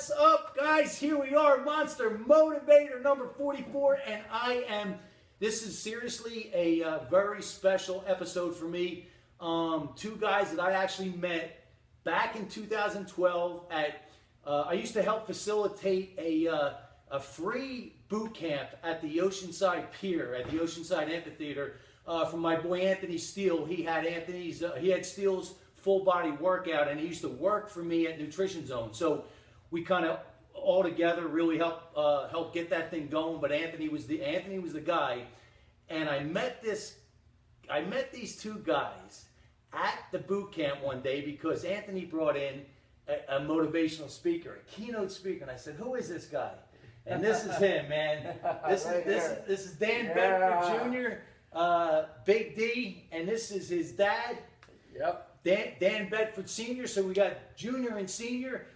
What's up, guys? Here we are, Monster Motivator number 44, and this is seriously a very special episode for me. Two guys that I actually met back in 2012 at, I used to help facilitate a free boot camp at the Oceanside Pier, at the Oceanside Amphitheater, from my boy Anthony Steele. He had Steele's full body workout, and he used to work for me at Nutrition Zone. So we kind of all together really helped get that thing going. But Anthony was the guy, and I met these two guys at the boot camp one day because Anthony brought in a motivational speaker, a keynote speaker, and I said, "Who is this guy?" And this is him, man. This is Dan Bedford Jr., Big D, and this is his dad. Yep. Dan Bedford Sr., so we got Junior and Senior,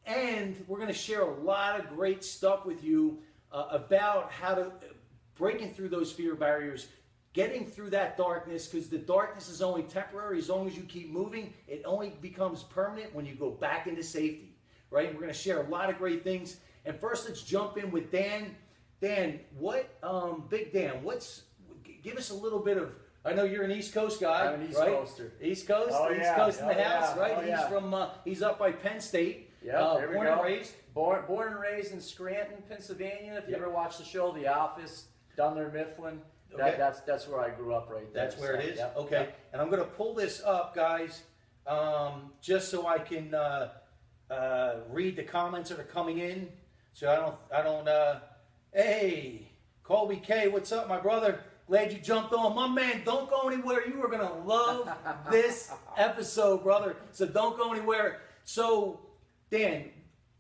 and we're going to share a lot of great stuff with you about how to breaking through those fear barriers, getting through that darkness, because the darkness is only temporary. As long as you keep moving, it only becomes permanent when you go back into safety, right? We're going to share a lot of great things, and first let's jump in with Dan. Dan, Big Dan, give us a little bit of, I know you're an East Coast guy. I'm an East right? Coaster. East Coast, oh, East yeah. Coast in the oh, house, yeah. right? Oh, He's yeah. from, he's up by Penn State. Yeah, there we born go. and raised. Born and raised in Scranton, Pennsylvania. If you ever watched the show The Office, Dunder Mifflin, Okay. that's where I grew up right there. That's where it is? Yep. Okay. Yep. And I'm going to pull this up, guys, just so I can read the comments that are coming in. So I don't, hey, Colby K, what's up, my brother? Glad you jumped on. My man, don't go anywhere. You are going to love this episode, brother. So don't go anywhere. So, Dan,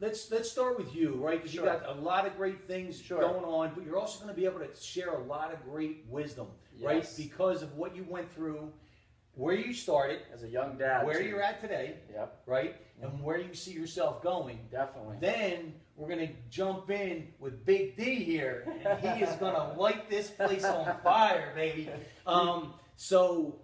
let's start with you, right? Because you got a lot of great things going on, but you're also going to be able to share a lot of great wisdom, right? Because of what you went through, where you started. As a young dad. Where you're at today, right? And where you see yourself going. Definitely. Then we're going to jump in with Big D here, and he is going to light this place on fire, baby. So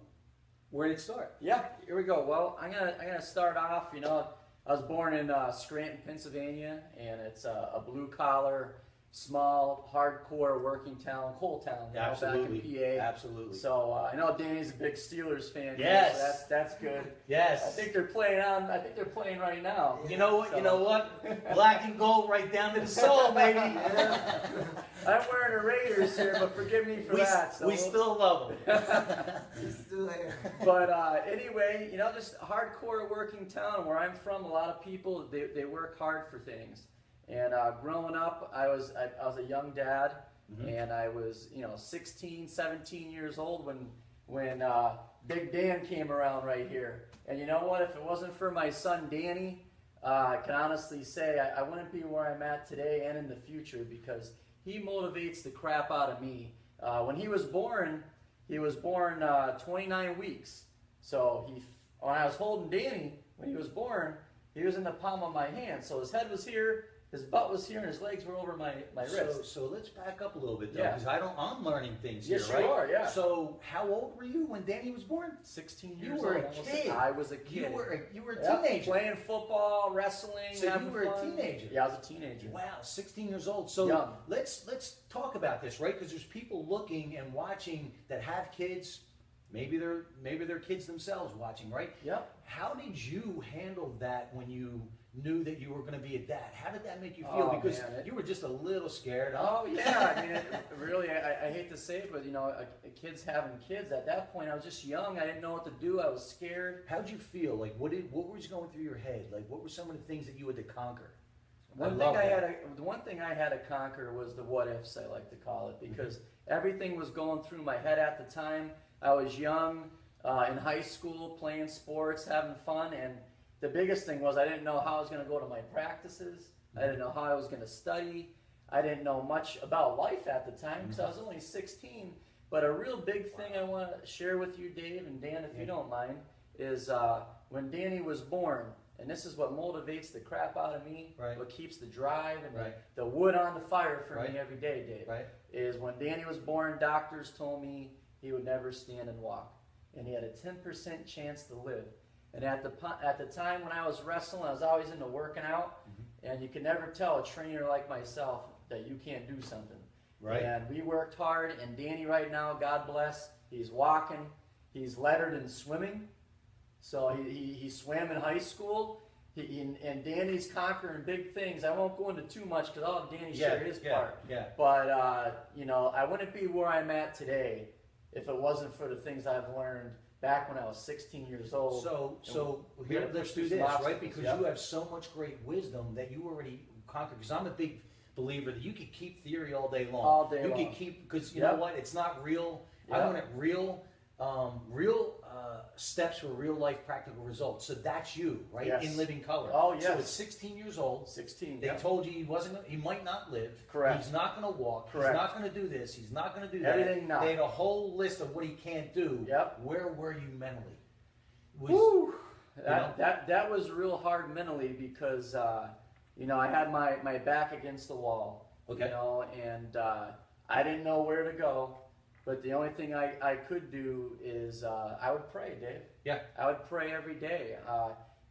where did it start? Yeah, here we go. Well, I'm gonna start off. You know, I was born in Scranton, Pennsylvania, and it's a blue collar, small, hardcore working town, coal town. Absolutely. Back in PA. Absolutely. So I know Danny's a big Steelers fan. Yes. So that's good. Yes. I think they're playing right now. You know what? So. You know what? Black and gold right down to the soul, baby. I'm wearing a Raiders here, but forgive me for that. So we still love them. He's still there. But anyway, you know, just hardcore working town where I'm from. A lot of people they work hard for things. And growing up, I was a young dad, and I was 16, 17 years old when Big Dan came around right here. And you know what? If it wasn't for my son Danny, I can honestly say I wouldn't be where I'm at today and in the future because he motivates the crap out of me. When he was born 29 weeks. So when I was holding Danny when he was born, he was in the palm of my hand. So his head was here. His butt was here and his legs were over my wrist. So let's back up a little bit though, because I'm learning things yes, here, right? You are, yeah. So how old were you when Danny was born? 16 years old. You were a kid. I was a kid. You were a teenager. Playing football, wrestling, so you were a teenager. Yeah, I was a teenager. Wow, 16 years old. So young. Let's talk about this, right? Because there's people looking and watching that have kids. Maybe they're kids themselves watching, right? Yep. How did you handle that when you knew that you were going to be a dad? How did that make you feel? Because you were just a little scared. Oh yeah, I mean, really, I hate to say it, but a kid's having kids. At that point, I was just young. I didn't know what to do. I was scared. How'd you feel? Like, what was going through your head? Like, what were some of the things that you had to conquer? The one thing I had to conquer was the what ifs, I like to call it, because everything was going through my head at the time. I was young, in high school, playing sports, having fun, and the biggest thing was I didn't know how I was going to go to my practices. I didn't know how I was going to study. I didn't know much about life at the time because I was only 16. But a real big thing I want to share with you, Dave, and Dan, if you don't mind, is when Danny was born, and this is what motivates the crap out of me, what keeps the drive and the wood on the fire for me every day, Dave, is when Danny was born, doctors told me he would never stand and walk. And he had a 10% chance to live. And at the time when I was wrestling, I was always into working out. and you can never tell a trainer like myself that you can't do something. Right. And we worked hard, and Danny right now, God bless, he's walking, he's lettered in swimming. So he swam in high school, and Danny's conquering big things. I won't go into too much because I'll have Danny share his part. Yeah. But, you know, I wouldn't be where I'm at today if it wasn't for the things I've learned back when I was 16 years old. So here, let's do this, right? Because you have so much great wisdom that you already conquered. Because I'm a big believer that you could keep theory all day long. All day long. long. You could keep, because you know what? It's not real. I want it real, steps for real life practical results. So that's you, right? Yes. In living color. Oh, yes. So at 16 years old, 16. they told you he might not live. Correct. He's not going to walk. Correct. He's not going to do this. He's not going to do that. Everything not. They had a whole list of what he can't do. Yep. Where were you mentally? Woo! That was real hard mentally because you know, I had my back against the wall. Okay. You know, and I didn't know where to go. But the only thing I could do is I would pray, Dave. Yeah. I would pray every day.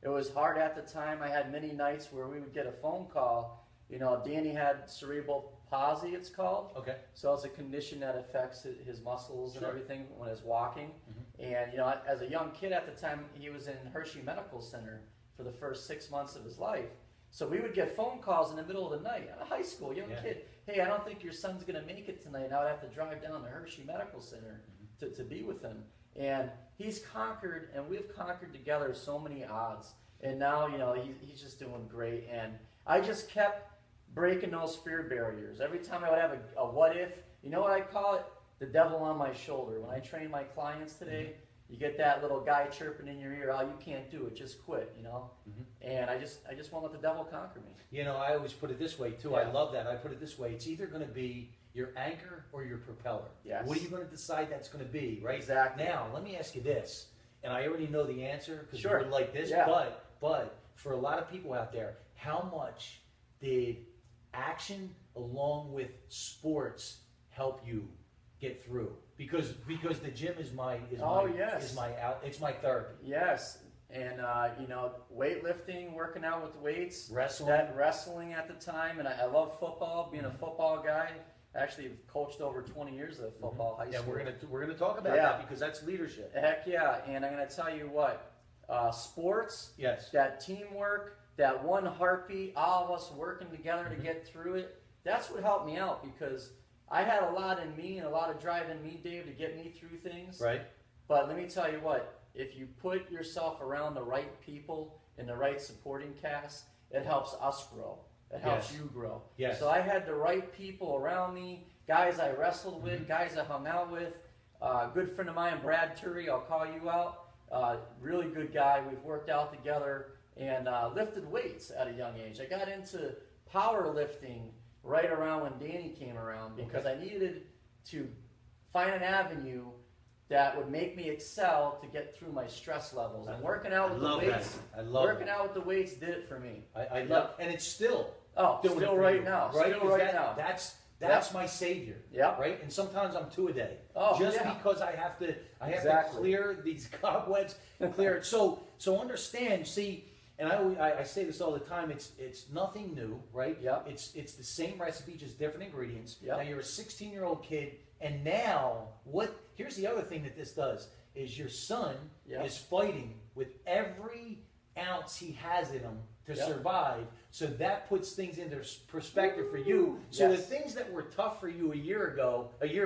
It was hard at the time. I had many nights where we would get a phone call. You know, Danny had cerebral palsy, it's called. Okay. So it's a condition that affects his muscles and everything when he's walking. Mm-hmm. And, you know, as a young kid at the time, he was in Hershey Medical Center for the first 6 months of his life. So we would get phone calls in the middle of the night. I'm a high school young kid. Hey, I don't think your son's going to make it tonight. And I would have to drive down to Hershey Medical Center to be with him. And he's conquered, and we've conquered together so many odds. And now, you know, he's just doing great. And I just kept breaking those fear barriers. Every time I would have a what if, you know what I call it? The devil on my shoulder. When I train my clients today, you get that little guy chirping in your ear, oh, you can't do it, just quit, you know? And I just won't let the devil conquer me. You know, I always put it this way, too. I love that. I put it this way. It's either going to be your anchor or your propeller. Yes. What are you going to decide that's going to be, right? Exactly. Now, let me ask you this, and I already know the answer because Sure. you're like this, but for a lot of people out there, how much did action along with sports help you get through? Because the gym is my it's my therapy. Yes, and you know, weightlifting, working out with weights, wrestling at the time, and I love football. Being a football guy, actually coached over 20 years of football high school. Yeah, we're gonna talk about that because that's leadership. Heck yeah, and I'm gonna tell you what, sports, that teamwork, that one heartbeat, all of us working together to get through it. That's what helped me out because I had a lot in me and a lot of drive in me, Dave, to get me through things. Right. But let me tell you what, if you put yourself around the right people and the right supporting cast, it helps us grow. It helps you grow. Yes. So I had the right people around me, guys I wrestled with, guys I hung out with. A good friend of mine, Brad Turi, I'll call you out. Really good guy. We've worked out together and lifted weights at a young age. I got into powerlifting right around when Danny came around because I needed to find an avenue that would make me excel to get through my stress levels. And working out with the weights, out with the weights did it for me. I love, and it's still doing still right now, right? Still right now. That's my savior. Yeah. Right. And sometimes I'm 2 a day. Oh, just because I have to clear these cobwebs and clear it. So understand. See. And I say this all the time. It's nothing new, right? Yeah. It's the same recipe, just different ingredients. Yep. Now you're a 16-year-old kid, and now here's the other thing that this does is your son is fighting with every ounce he has in him to survive. So that puts things into perspective for you. So the things that were tough for you a year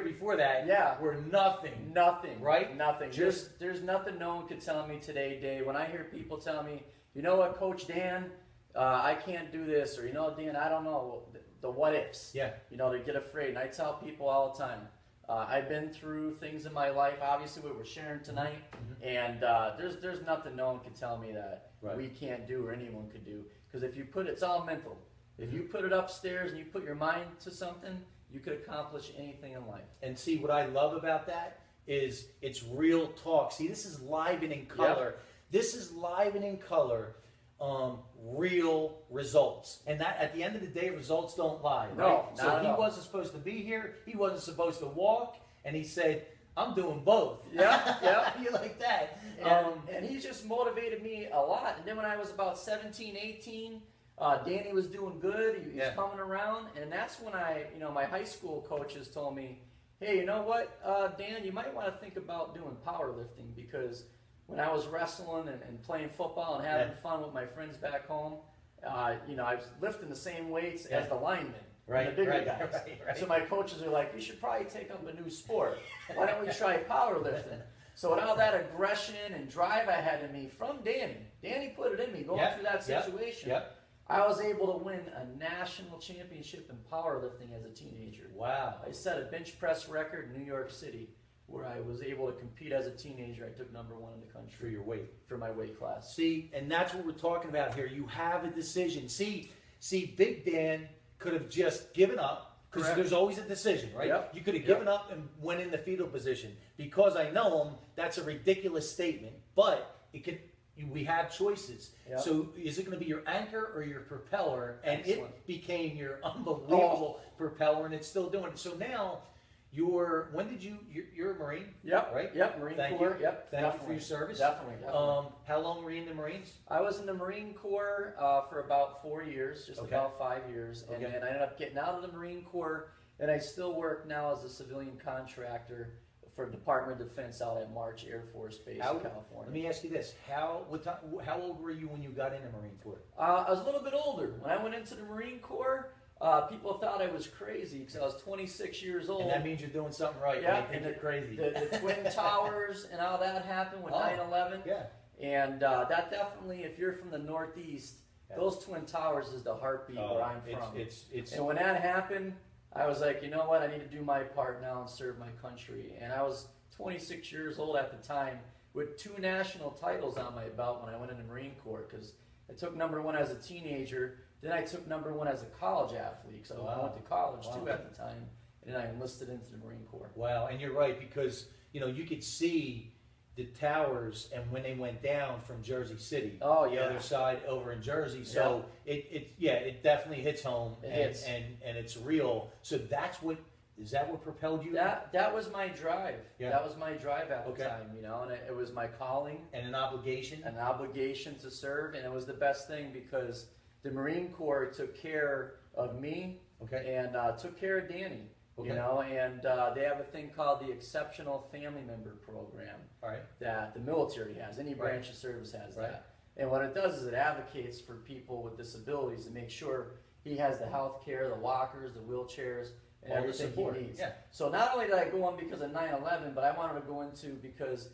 before that, were nothing. Nothing. Right? Nothing. There's nothing no one could tell me today, Dave. When I hear people tell me, you know what, Coach Dan, I can't do this, or you know, Dan, I don't know, the what ifs. Yeah. You know, they get afraid. And I tell people all the time, I've been through things in my life, obviously what we're sharing tonight, and there's nothing no one can tell me that we can't do or anyone could do. Because if you it's all mental. If you put it upstairs and you put your mind to something, you could accomplish anything in life. And see, what I love about that is it's real talk. See, this is live and in color. This is live and in color, real results. And that at the end of the day, results don't lie, right? No, so he wasn't supposed to be here. He wasn't supposed to walk. And he said, I'm doing both. Yeah. You like that. And he just motivated me a lot. And then when I was about 17, 18, Danny was doing good. He was Yeah. coming around, and that's when my high school coaches told me, hey, you know what, Dan, you might want to think about doing powerlifting, because when I was wrestling and playing football and having fun with my friends back home, I was lifting the same weights as the linemen, Right, and the bigger right, guys. right. So my coaches are like, you should probably take up a new sport. Why don't we try powerlifting? So with all that aggression and drive I had in me from Danny put it in me going through that situation. I was able to win a national championship in powerlifting as a teenager. Wow. I set a bench press record in New York City where I was able to compete as a teenager. I took #1 in the country. For your weight. For my weight class. See, and that's what we're talking about here. You have a decision. See, Big Dan could have just given up, because there's always a decision, right? Yep. You could have given up and went in the fetal position. Because I know him, that's a ridiculous statement, but we have choices. Yep. So is it going to be your anchor or your propeller? And Excellent. it became your unbelievable propeller, and it's still doing it. So now, you're a Marine? Yep. Right? Yep. Marine Thank Corps. you. Yep. Thank you for your service. Definitely. How long were you in the Marines? I was in the Marine Corps for about 4 years, just about 5 years, and then I ended up getting out of the Marine Corps, and I still work now as a civilian contractor for Department of Defense out at March Air Force Base in California. Let me ask you this: how old were you when you got in the Marine Corps? I was a little bit older when I went into the Marine Corps. People thought I was crazy because I was 26 years old. And that means you're doing something right. Yeah, and you're crazy. The Twin Towers and all that happened with 9/11. Yeah. And that definitely, if you're from the Northeast, those Twin Towers is the heartbeat where I'm from. And when that happened, I was like, you know what, I need to do my part now and serve my country. And I was 26 years old at the time with 2 national titles on my belt when I went in the Marine Corps, because I took #1 as a teenager, then I took #1 as a college athlete, so I went to college too at the time, and then I enlisted into the Marine Corps. Wow, and you're right, because you could see the towers, and when they went down from Jersey City, the other side over in Jersey, so it definitely hits home, and it's real. So is that what propelled you? That was my drive. Yeah. That was my drive at the time, and it was my calling and an obligation. An obligation to serve, and it was the best thing because the Marine Corps took care of me and took care of Danny. And they have a thing called the Exceptional Family Member Program that the military has. Any branch of service has that. And what it does is it advocates for people with disabilities to make sure he has the health care, the walkers, the wheelchairs, and all the everything support he needs. Yeah. So not only did I go on because of 9/11, but I wanted to go into because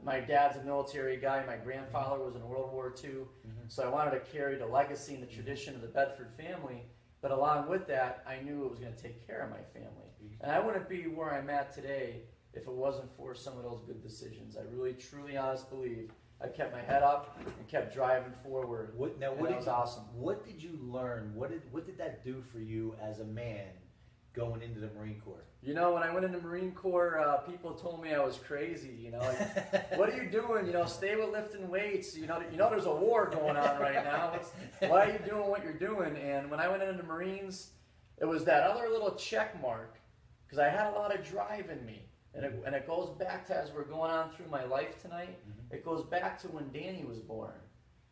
my dad's a military guy. My grandfather was in World War II. So I wanted to carry the legacy and the tradition of the Bedford family. But along with that, I knew it was going to take care of my family. And I wouldn't be where I'm at today if it wasn't for some of those good decisions. I really, truly, honestly believe I kept my head up and kept driving forward. That was awesome. What did you learn? What did that do for you as a man going into the Marine Corps? When I went into the Marine Corps, people told me I was crazy. What are you doing? Stay with lifting weights. There's a war going on right now. Why are you doing what you're doing? And when I went into the Marines, it was that other little check mark because I had a lot of drive in me. And it goes back to, as we're going on through my life tonight, it goes back to when Danny was born.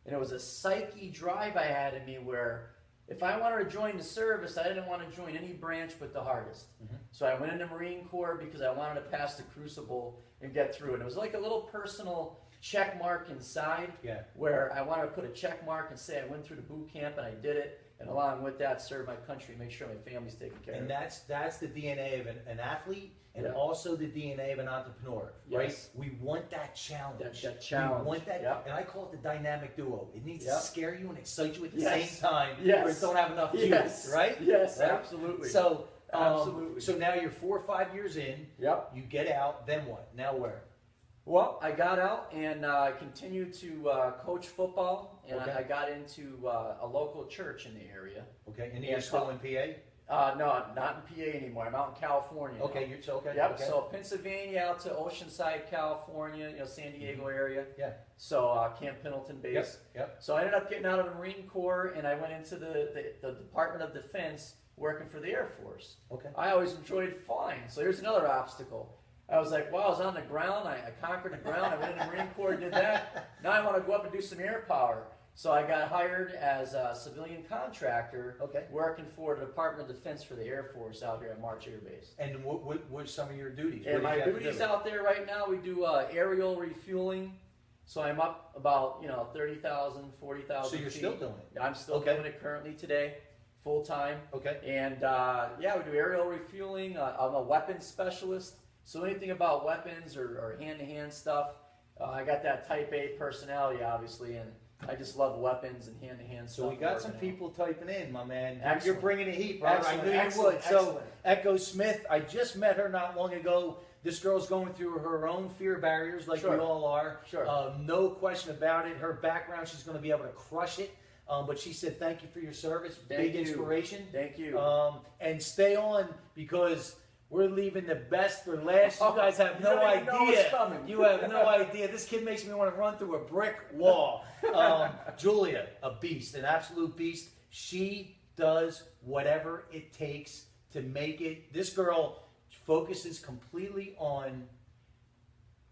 And it was a psyche drive I had in me where if I wanted to join the service, I didn't want to join any branch but the hardest. So I went into Marine Corps because I wanted to pass the crucible and get through it. It was like a little personal check mark inside where I wanted to put a check mark and say I went through the boot camp and I did it. And along with that, serve my country, make sure my family's taken care of. And that's the DNA of an athlete and also the DNA of an entrepreneur, right? We want that challenge. That challenge. We want that, and I call it the dynamic duo. It needs to scare you and excite you at the Yes. same time, Yes. or it don't have enough juice, Yes. right? Yes, Right? absolutely. So, absolutely. So now you're 4 or 5 years in. Yep. You get out. Then what? Now where? Well, I got out and I continued to coach football, and I got into a local church in the area. Okay, and you're still in PA? No, not in PA anymore. I'm out in California. Okay, you're okay. Yep. Okay. So Pennsylvania out to Oceanside, California, San Diego area. Yeah. So Camp Pendleton base. Yep. So I ended up getting out of the Marine Corps, and I went into the Department of Defense working for the Air Force. Okay. I always enjoyed flying. So here's another obstacle. I was like, well, I was on the ground. I conquered the ground. I went in the Marine Corps, did that. Now I want to go up and do some air power. So I got hired as a civilian contractor, Okay. working for the Department of Defense for the Air Force out here at March Air Base. And what are some of your duties? And What do my you have to duties do? out there right now, we do aerial refueling. So I'm up about 30,000, 40,000 So you're feet. still doing it? I'm still Okay. doing it currently today, full time. Okay. And yeah, we do aerial refueling. I'm a weapons specialist, so anything about weapons or hand-to-hand stuff. I got that Type A personality, obviously, and I just love weapons and hand-to-hand stuff. So we got some working out. people typing in, my man. You're Excellent. bringing the heat, brother. Excellent, I knew you excellent, would. So, excellent. Echo Smith, I just met her not long ago. This girl's going through her own fear barriers, like we Sure. all are. Sure. No question about it. Her background, she's going to be able to crush it. But she said, "Thank you for your service. Thank Big you. inspiration. Thank you. And stay on because." We're leaving the best for last. You guys have You no don't even know idea. what's coming. You have no idea. This kid makes me want to run through a brick wall. Julia, a beast, an absolute beast. She does whatever it takes to make it. This girl focuses completely on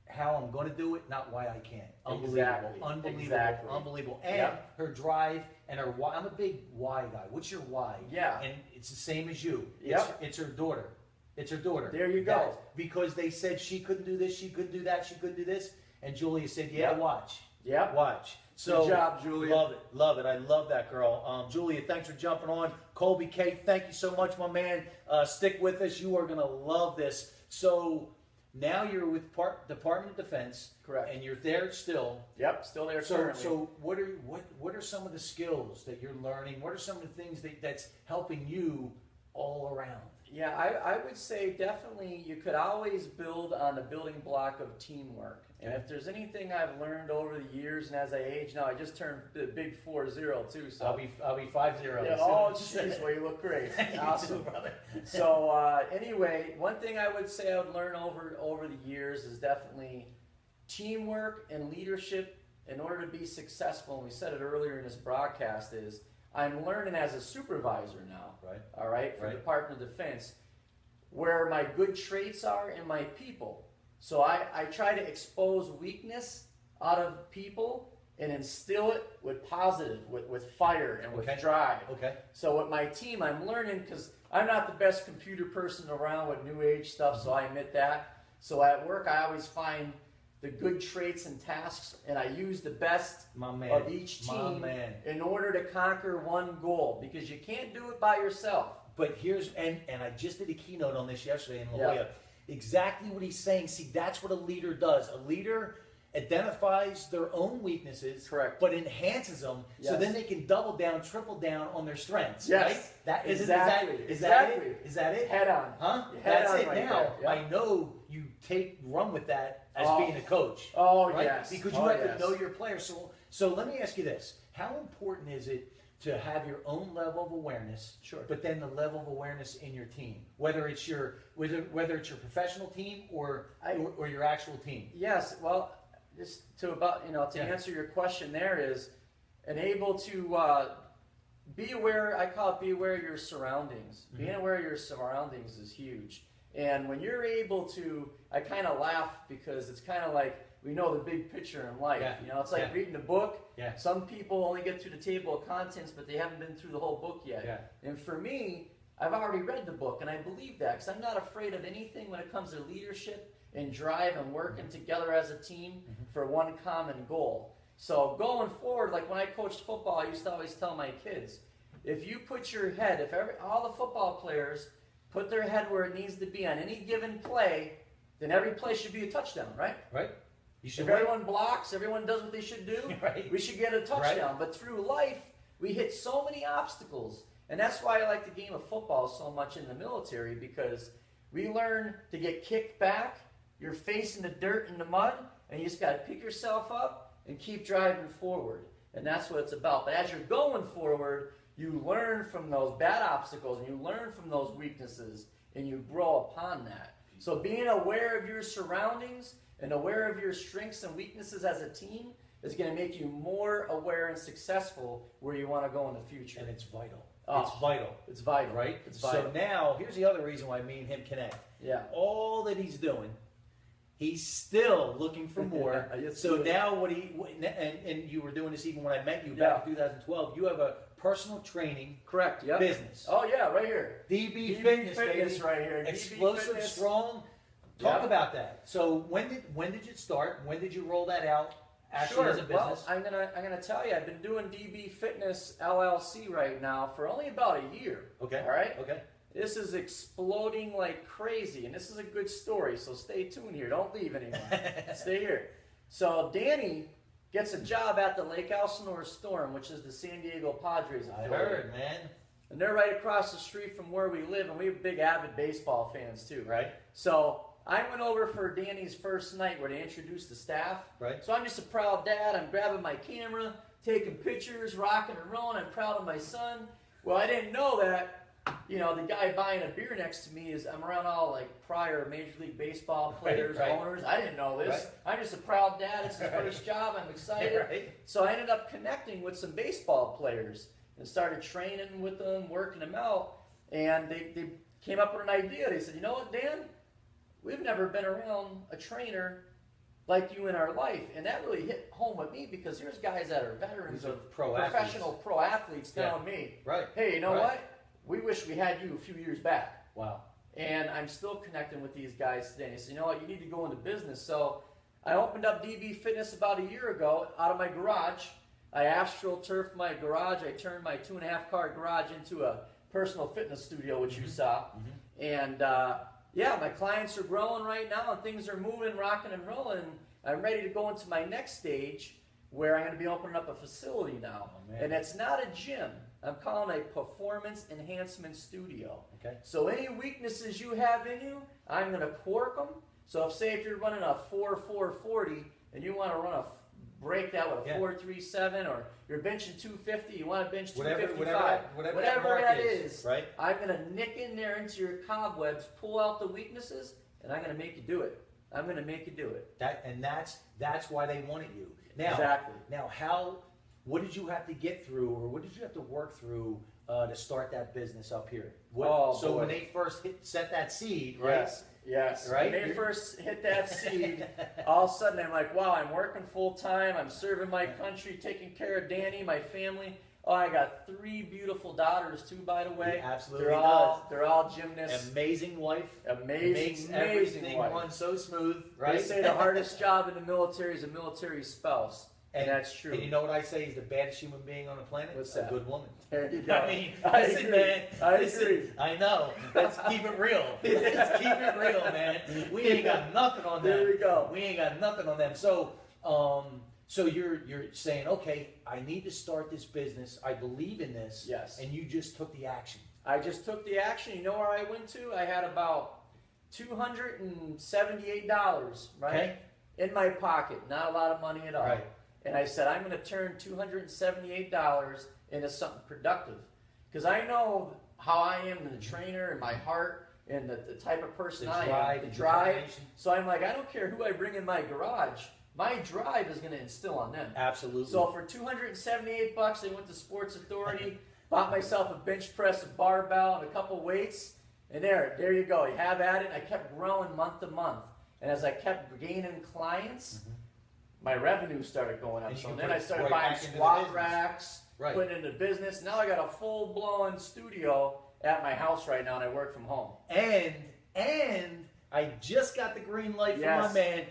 how I'm going to do it, not why I can't. Unbelievable. Exactly. Unbelievable. Exactly. Unbelievable. And Yep. her drive and her why. I'm a big why guy. What's your why? Yeah. And it's the same as you. Yep. It's her daughter. It's her daughter. There you go. Because they said she couldn't do this, she couldn't do that, she couldn't do this. And Julia said, yeah, Yep. watch. Yep. Watch. So, Good job, Julia. Love it. Love it. I love that girl. Julia, thanks for jumping on. Colby K, thank you so much, my man. Stick with us. You are going to love this. So, now you're with Department of Defense. Correct. And you're there still. Yep, still there So, currently. so what are some of the skills that you're learning? What are some of the things that's helping you all around? Yeah, I would say definitely you could always build on the building block of teamwork. And if there's anything I've learned over the years and as I age now, I just turned the big 4-0 too. So I'll be 5-0. yeah, oh, jeez, well, you look great. Awesome. brother. So anyway, one thing I would say I would learn over the years is definitely teamwork and leadership in order to be successful. And we said it earlier in this broadcast is I'm learning as a supervisor now. Right. All right, for Right. the Department of Defense, where my good traits are in my people. So I try to expose weakness out of people and instill it with positive, with fire and with Okay. drive. Okay. So with my team, I'm learning because I'm not the best computer person around with new age stuff, so I admit that. So at work, I always find the good traits and tasks, and I use the best My man. of each My team man. in order to conquer one goal, because you can't do it by yourself. But here's and I just did a keynote on this yesterday in La Yeah. Jolla. Exactly what he's saying. See, that's what a leader does. A leader identifies their own weaknesses, Correct. but enhances them so Yes. then they can double down, triple down on their strengths. Yes. Right? That is Exactly. Is that Exactly. it? Is that it? Head on. Huh? Head That's on it. right Now there. Yeah. I know you run with that as Oh. being a coach. Oh, Right? yes. Because you Oh, have yes. to know your players. So let me ask you this. How important is it to have your own level of awareness, Sure. but then the level of awareness in your team, whether it's your professional team or your actual team? Yes, well, just to Yeah. answer your question there is, and able to be aware, I call it be aware of your surroundings. Mm-hmm. Being aware of your surroundings is huge. And when you're able to, I kind of laugh because it's kind of like we know the big picture in life. Yeah. It's like Yeah. reading a book. Yeah. Some people only get through the table of contents, but they haven't been through the whole book yet. Yeah. And for me, I've already read the book, and I believe that because I'm not afraid of anything when it comes to leadership and drive and working together as a team for one common goal. So going forward, like when I coached football, I used to always tell my kids, if you put your head, all the football players put their head where it needs to be on any given play, then every play should be a touchdown, right? Right? You should If win. everyone blocks, everyone does what they should do, Right. we should get a touchdown. But through life, we hit so many obstacles. And that's why I like the game of football so much in the military, because we learn to get kicked back, you're facing the dirt and the mud, and you just got to pick yourself up and keep driving forward. And that's what it's about. But as you're going forward, you learn from those bad obstacles, and you learn from those weaknesses, and you grow upon that. So being aware of your surroundings and aware of your strengths and weaknesses as a team is going to make you more aware and successful where you want to go in the future. And it's vital. Oh, It's vital. It's vital. Right? It's vital. So now, here's the other reason why me and him connect. Yeah. All that he's doing, He's still looking for more. Yes, So he is. now and you were doing this even when I met you back in 2012. You have a personal training Correct. Yep. business. Oh yeah, right here. DB DB Fitness, Fitness baby. right here. DB Explosive, Fitness. strong. Talk Yep. about that. So when did you start? When did you roll that out actually as a business? Well, I'm gonna tell you, I've been doing DB Fitness LLC right now for only about a year. Okay. All right. Okay. This is exploding like crazy, and this is a good story, so stay tuned here. Don't leave anyone. Stay here. So Danny gets a job at the Lake Elsinore Storm, which is the San Diego Padres I affiliate. heard, man. And they're right across the street from where we live, and we're big avid baseball fans too. Right. So I went over for Danny's first night where they introduced the staff. Right. So I'm just a proud dad. I'm grabbing my camera, taking pictures, rocking and rolling. I'm proud of my son. Well, I didn't know that, you know, the guy buying a beer next to me is, I'm around all like prior Major League Baseball players, right. owners. I didn't know this. Right. I'm just a proud dad. It's his first job. I'm excited. Right. So I ended up connecting with some baseball players and started training with them, working them out. And they came up with an idea. They said, you know what, Dan? We've never been around a trainer like you in our life. And that really hit home with me because here's guys that are veterans These are of pro professional athletes. pro athletes telling me, Right. hey, you know Right. what? We wish we had you a few years back. Wow. And I'm still connecting with these guys today. And they said, you know what? You need to go into business. So I opened up DB Fitness about a year ago out of my garage. I AstroTurfed my garage. I turned my 2.5-car garage into a personal fitness studio, which you saw. And yeah, my clients are growing right now, and things are moving, rocking and rolling. I'm ready to go into my next stage where I'm going to be opening up a facility now. Oh, man. And it's not a gym. I'm calling it a performance enhancement studio. Okay. So any weaknesses you have in you, I'm going to pork them. So if you're running a 4.40 and you want to run break that with a 4.37, or you're benching 250, you want to bench 255, whatever that is, right? I'm going to nick in there into your cobwebs, pull out the weaknesses, and I'm going to make you do it. I'm going to make you do it. That's why they wanted you. Now, Exactly. Now, what did you have to get through, or what did you have to work through to start that business up here? So when they first set that seed, right? Yes. Right? When they first hit that seed, all of a sudden I'm like, wow, I'm working full time. I'm serving my country, taking care of Danny, my family. Oh, I got 3 beautiful daughters too, by the way. He absolutely They're all gymnasts. Amazing wife. Amazing everything wife. run so smooth, right? They say the hardest job in the military is a military spouse. And that's true. And you know what I say is the baddest human being on the planet? What's that? A good woman. There you go. I mean, I listen, agree. man. I listen, agree. I know. Let's keep it real. Let's keep it real, man. We ain't got nothing on them. There we go. We ain't got nothing on them. So, so you're saying, okay, I need to start this business. I believe in this. Yes. And you just took the action. I just took the action. You know where I went to? I had about $278, right? Okay. In my pocket. Not a lot of money at all. Right. And I said, I'm going to turn $278 into something productive. Because I know how I am, the trainer, and my heart, and the type of person I am. The drive. determination. So I'm like, I don't care who I bring in my garage. My drive is going to instill on them. Absolutely. So for $278, I went to Sports Authority, bought myself a bench press, a barbell, and a couple weights. And there you go. You have at it. I kept growing month to month. And as I kept gaining clients, my revenue started going up. And you So can then put I it started right buying back into the squat business. racks, Right. putting it into business. Now I got a full-blown studio at my house right now, and I work from home. And I just got the green light from Yes. my man.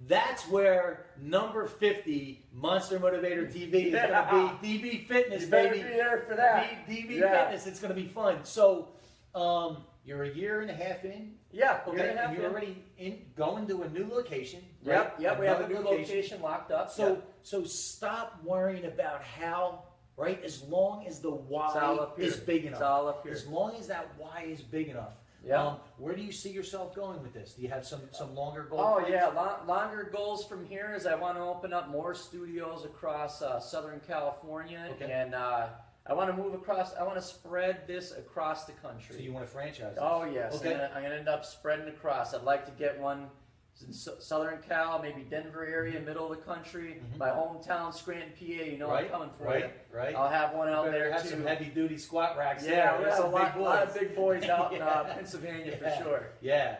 That's where number 50 Monster Motivator TV is going to be. DB Fitness, You better baby. be there for that. DB Yeah. Fitness. It's going to be fun. So, you're a year and a half in. Yeah, Okay, year and a half and you're in. already going to a new location. Right? Yep, we have a Another new location locked up. So, so stop worrying about how. Right, as long as the why It's all up here. is big enough. It's all up here. As long as that why is big enough. Yeah. Where do you see yourself going with this? Do you have some longer goals? Oh yeah, longer goals from here is I want to open up more studios across Southern California, Okay. and I want to move across. I want to spread this across the country. So you want to franchise? Oh yes, Okay. I'm gonna end up spreading across. I'd like to get one in Southern Cal, maybe Denver area, middle of the country. My hometown, Scranton, PA. You know I'm coming for you. Right. I'll have one out You better there have too. some heavy duty squat racks. Yeah, there. we There's have a some big lot of boys. big boys out in Yeah. Pennsylvania Yeah. for sure. Yeah.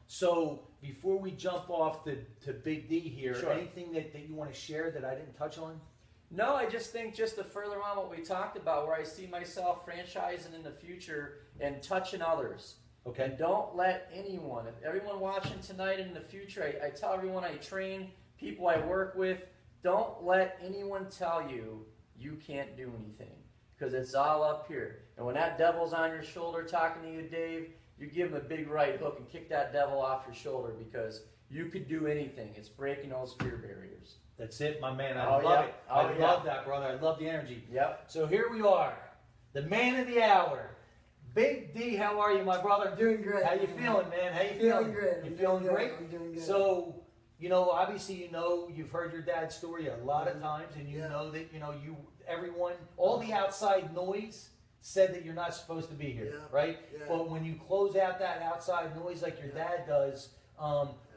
So before we jump off to Big D here, Sure. anything that you want to share that I didn't touch on? No, I just think just to further on what we talked about, where I see myself franchising in the future and touching others. Okay. And don't let anyone, if everyone watching tonight and in the future, I tell everyone I train, people I work with, don't let anyone tell you you can't do anything. Because it's all up here. And when that devil's on your shoulder talking to you, Dave, you give him a big right hook and kick that devil off your shoulder, because you could do anything. It's breaking those fear barriers. That's it, my man. I Oh, love yeah. it. Oh, I yeah. love that, brother. I love the energy. Yep. So here we are, the man of the hour. Big D, how are you, my brother? I'm doing great. How you feeling, man? How you Feeling feeling? great. You I'm feeling doing great? good. I'm doing good. So, you know, obviously, you've heard your dad's story a lot of times, and you Yeah. know that, everyone, all the outside noise said that you're not supposed to be here, Yeah. right? Yeah. But when you close out that outside noise like your dad does,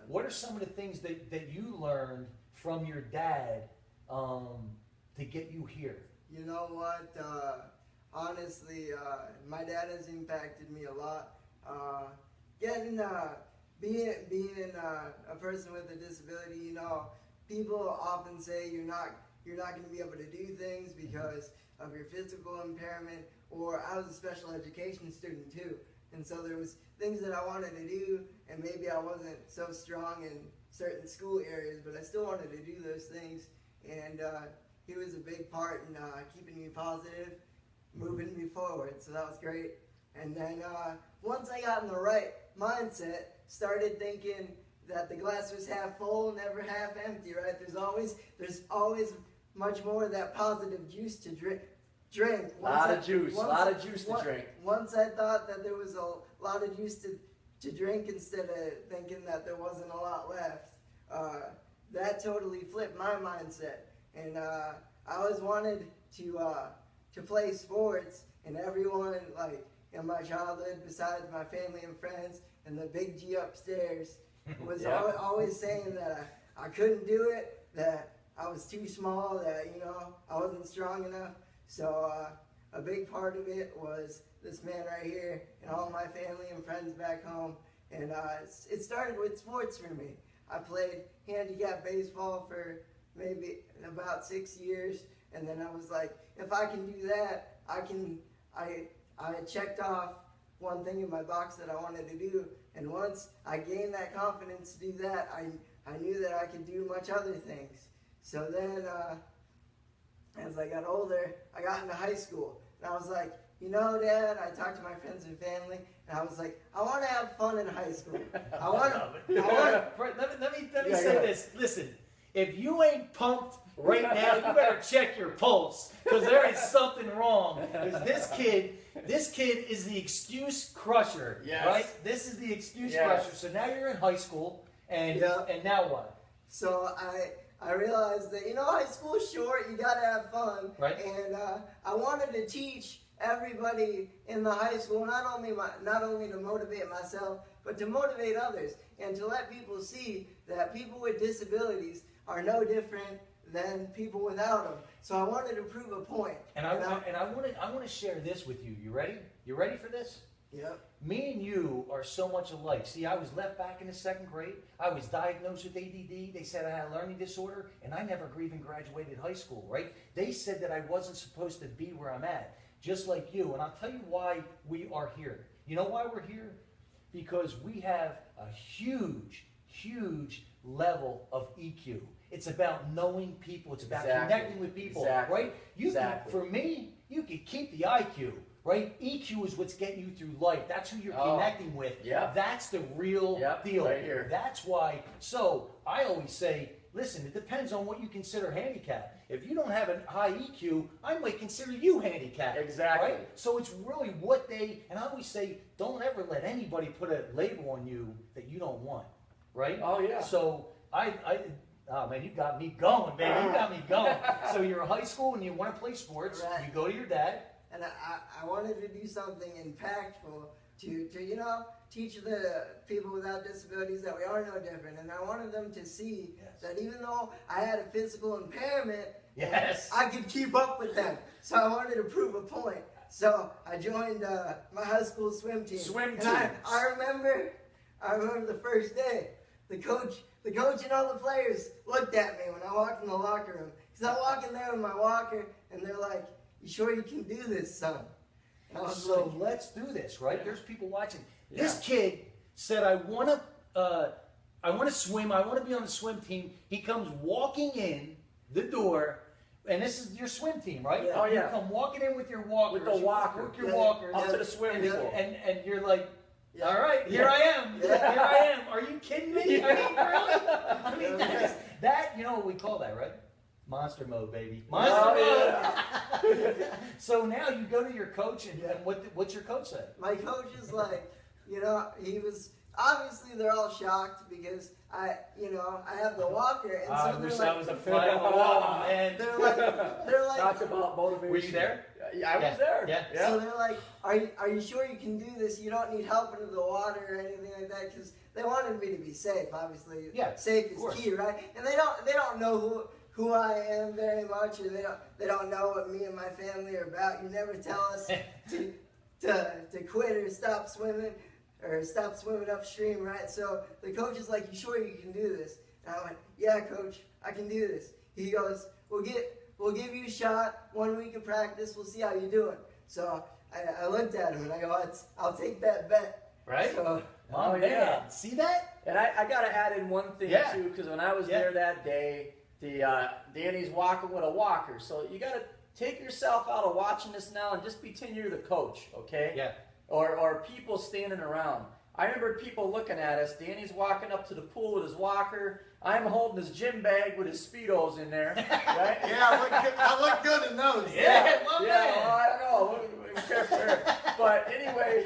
what are some of the things that you learned from your dad to get you here? You know what? Honestly, my dad has impacted me a lot. Being a person with a disability, people often say you're not going to be able to do things because of your physical impairment. Or I was a special education student too, and so there was things that I wanted to do, and maybe I wasn't so strong in certain school areas, but I still wanted to do those things. And he was a big part in keeping me positive, moving me forward. So that was great. And then once I got in the right mindset, started thinking that the glass was half full, never half empty. Right? There's always much more of that positive juice to drink. A lot of juice to drink. Once I thought that there was a lot of juice to drink instead of thinking that there wasn't a lot left, that totally flipped my mindset. And I always wanted to play sports, and everyone, like in my childhood, besides my family and friends and the big G upstairs, was Yeah. always saying that I couldn't do it, that I was too small, that I wasn't strong enough. So a big part of it was this man right here and all my family and friends back home. And it started with sports for me. I played handicap baseball for maybe about 6 years, and then I was like, if I can do that, I checked off one thing in my box that I wanted to do. And once I gained that confidence to do that, I knew that I could do much other things. So then as I got older, I got into high school, and I was like, Dad, I talked to my friends and family, and I was like, I want to have fun in high school. Let me say this. Listen, if you ain't pumped right now, you better check your pulse, because there is something wrong. Because this kid is the excuse crusher, Yes. right? This is the excuse Yes. crusher. So now you're in high school, and Yeah. and now what? So I realized that, high school is short, you gotta have fun. Right. And I wanted to teach everybody in the high school, not only to motivate myself, but to motivate others, and to let people see that people with disabilities are no different than people without them. So I wanted to prove a point. And I want to share this with you. You ready? You ready for this? Yep. Me and you are so much alike. See, I was left back in the 2nd grade. I was diagnosed with ADD. They said I had a learning disorder, and I never even graduated high school, right? They said that I wasn't supposed to be where I'm at, just like you. And I'll tell you why we are here. You know why we're here? Because we have a huge, huge level of EQ. It's about knowing people. It's about connecting with people, right? For me, you could keep the IQ. Right? EQ is what's getting you through life. That's who you're connecting with. Yep. That's the real deal. Right here. That's why. So I always say, listen, it depends on what you consider handicap. If you don't have a high EQ, I might consider you handicapped. Exactly. Right? So it's really what and I always say, don't ever let anybody put a label on you that you don't want. Right? Oh, yeah. So oh man, you got me going, baby. You got me going. So you're in high school and you want to play sports. Right. You go to your dad. And I wanted to do something impactful to teach the people without disabilities that we are no different. And I wanted them to see that even though I had a physical impairment, I could keep up with them. So I wanted to prove a point. So I joined my high school swim team. Swim And team. I remember the first day. the coach and all the players looked at me when I walked in the locker room. Because I walk in there with my walker, and they're like, "You sure you can do this, son?" And I was So like, let's do this, right? There's people watching. Yeah. This kid said, I want to swim. I want to be on the swim team. He comes walking in the door, and this is your swim team, right? Yeah. Oh, yeah. You come walking in with your walkers. With the walker. With your Yeah. walkers. Up to the swimming pool. And you're like, Yeah. all right, here I am. Yeah. Here I am. Are you kidding me? I mean, really? I mean, that, you know what we call that, right? Monster mode, baby. Monster Oh, mode. So now you go to your coach, and what's your coach say? my coach is like, he was, obviously they're all shocked because I have the walker, and I so wish they're I like, was a fly on the wall, man. they're like, Talk about motivation. Were you there? Yeah, I was there. Yeah. so they're like, are you sure you can do this? You don't need help into the water or anything like that, because they wanted me to be safe. Obviously, Yeah, safe of is course. key, right? And they don't know who I am very much, or they don't know what me and my family are about. You never tell us to quit or stop swimming upstream, right? So the coach is like, "You sure you can do this?" And I went, "Yeah, coach, I can do this." He goes, We'll give you a shot, 1 week of practice, we'll see how you're doing." So I looked at him and I go, I'll take that bet. Right? So, Oh, Oh, man. yeah. See that? And I got to add in one thing, Yeah. too, because when I was Yeah. there that day, Danny's walking with a walker. So you got to take yourself out of watching this now and just pretend you're the coach, okay? Yeah. Or people standing around. I remember people looking at us. Danny's walking up to the pool with his walker. I'm holding his gym bag with his Speedos in there, right? yeah, I look good in those. Yeah, my Yeah, man. well, I don't know. Be careful there. But anyway,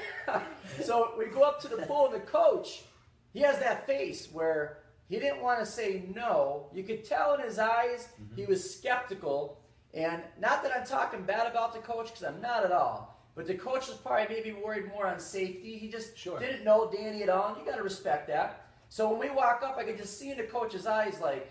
so we go up to the pool, and the coach, he has that face where he didn't want to say no. You could tell in his eyes he was skeptical. And not that I'm talking bad about the coach, because I'm not at all. But the coach was probably maybe worried more on safety. He just didn't know Danny at all, and you got to respect that. So when we walk up, I could just see in the coach's eyes, like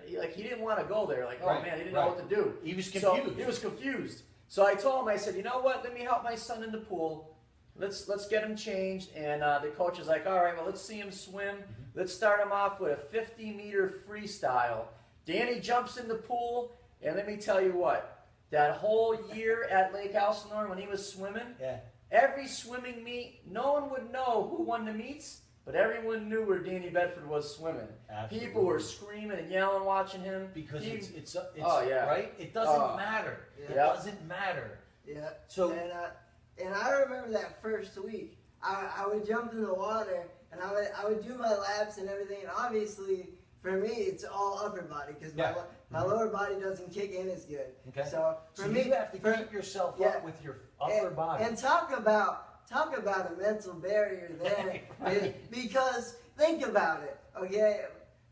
he didn't want to go there. Like, oh man, he didn't know what to do. He was So confused. he was confused. So I told him, I said, "You know what? Let me help my son in the pool. Let's get him changed." And the coach is like, "All right, well, let's see him swim. Let's start him off with a 50-meter freestyle." Danny jumps in the pool, and let me tell you what. That whole year at Lake Elsinore when he was swimming, every swimming meet, no one would know who won the meets, but everyone knew where Danny Bedford was swimming. Absolutely. People were screaming and yelling watching him. Because it's oh, yeah. right? It doesn't matter. Yeah. It doesn't matter. Yeah. So and I remember that first week. I would jump in the water and I would do my laps and everything. And obviously, for me, it's all upper body because my lower body doesn't kick in as good. Okay. So for me, you have to keep yourself up with your upper body. And talk about a mental barrier there, because think about it. Okay,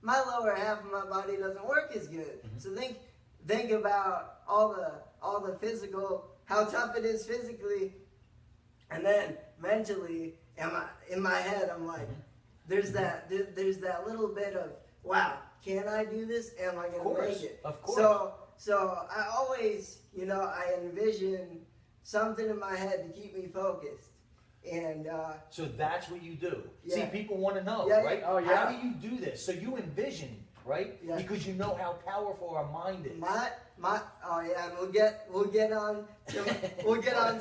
my lower half of my body doesn't work as good. So think about all the physical, how tough it is physically, and then mentally, in my head, I'm like, there's that little bit of, wow, can I do this? Am I going to make it? Of course. So I always, I envision something in my head to keep me focused. And so that's what you do. Yeah. See, people want to know, Yeah, right? oh, yeah. How do you do this? So you envision, right? Yeah. Because you know how powerful our mind is. and we'll get on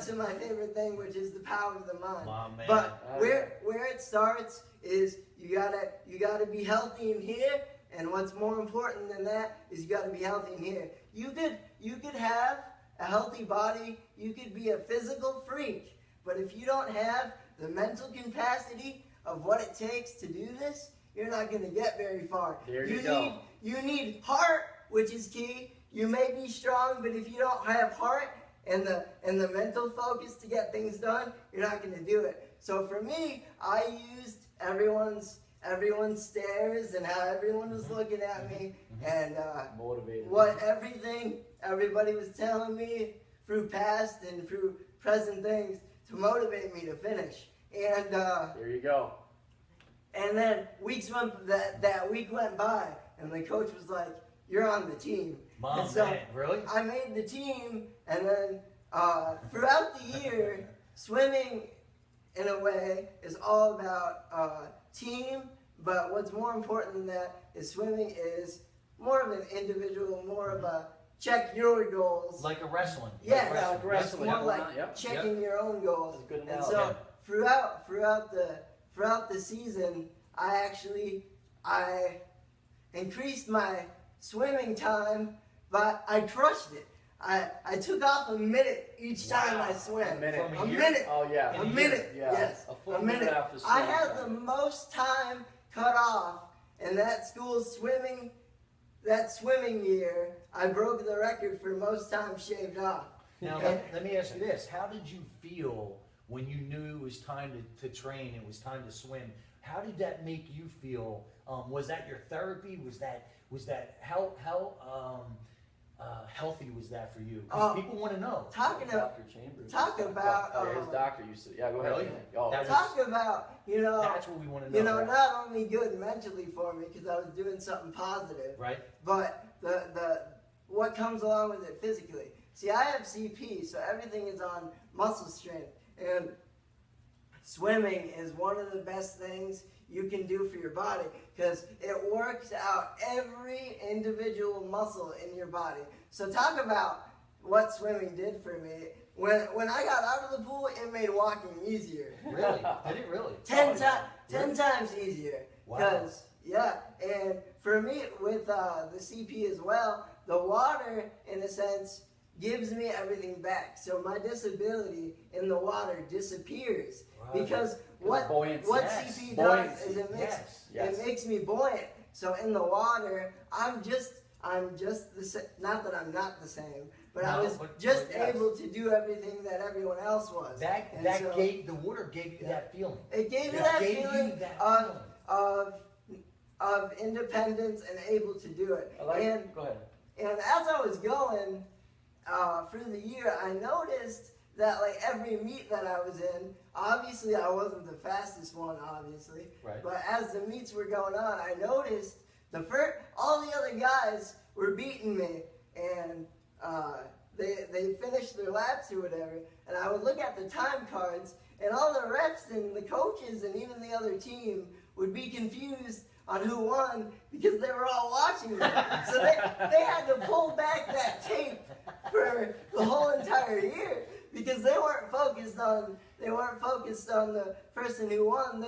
to my favorite thing, which is the power of the mind. Man. But where it starts is you gotta be healthy in here, and what's more important than that is you gotta be healthy in here. You could have a healthy body, you could be a physical freak, but if you don't have the mental capacity of what it takes to do this, you're not going to get very far. There you go. You need heart, which is key. You may be strong, but if you don't have heart and the mental focus to get things done, you're not going to do it. So for me, I used everyone's stares and how everyone was looking at me, and Motivated. everything everybody was telling me through past and through present things to motivate me to finish. And There you go. and then that week went by, and the coach was like, "You're on the team." And so Man, really? I made the team, and then throughout the year, swimming in a way is all about team, But what's more important than that is swimming is more of an individual, more of a check your goals. Like a wrestling. Yeah, like wrestling. more Yep. like Yep. checking your own goals. That's a good And analogy. so throughout the season, I increased my swimming time, but I crushed it. I took off a minute each time I swam. A minute. From A year? minute. Oh yeah. A minute. Yeah. Yes. A full A minute. after I swim had the time. most time cut off in that school's swimming. That swimming year, I broke the record for most time shaved off. Now, let me ask you this. How did you feel when you knew it was time to train, it was time to swim? How did that make you feel? Was that your therapy? Was that how healthy was that for you? 'Cause people want to know. Talking about Dr. Chambers. talk about, Yeah, his doctor used to. Yeah, go ahead. Really? Oh, That was- talk about, That's what we want to know. you know, not only good mentally for me because I was doing something positive, Right? but the what comes along with it physically. See, I have CP, so everything is on muscle strength, and swimming is one of the best things you can do for your body because it works out every individual muscle in your body. So talk about what swimming did for me. When I got out of the pool, it made walking easier. Really? Did it really? 10 Really? times easier. Wow. Because, yeah, and for me, with the CP as well, the water, in a sense, gives me everything back. So my disability in the water disappears. Right. Because what buoyancy. Yes. CP Buoyancy. does is Yes. Yes. it makes me buoyant. So in the water, I'm just the same. Not that I'm not the same, but I No, was but just yes. able to do everything that everyone else was. And That so gave the water gave you that feeling. it gave me It that gave you feeling that of independence and able to do it. I like. And Go ahead. and as I was going through the year, I noticed that like every meet that I was in, obviously I wasn't the fastest one, obviously. Right. But as the meets were going on, I noticed all the other guys were beating me, and they finished their laps or whatever. And I would look at the time cards, and all the refs and the coaches and even the other team would be confused on who won because they were all watching me. So they had to pull back that tape for the whole entire year because they weren't focused on the person who won.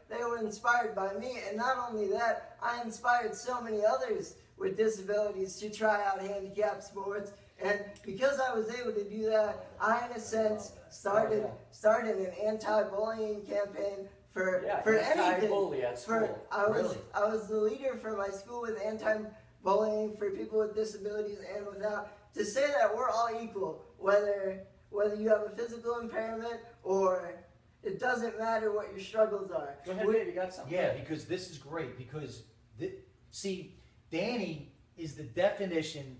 They were inspired by me, and not only that, I inspired so many others with disabilities to try out handicap sports. And because I was able to do that, I in a sense started an anti-bullying campaign for anything. Anti-bully at school. I Really? was the leader for my school with anti-bullying for people with disabilities and without, to say that we're all equal, whether you have a physical impairment or it doesn't matter what your struggles are. Go ahead, Dave. You got something? Yeah, because this is great. Because see, Danny is the definition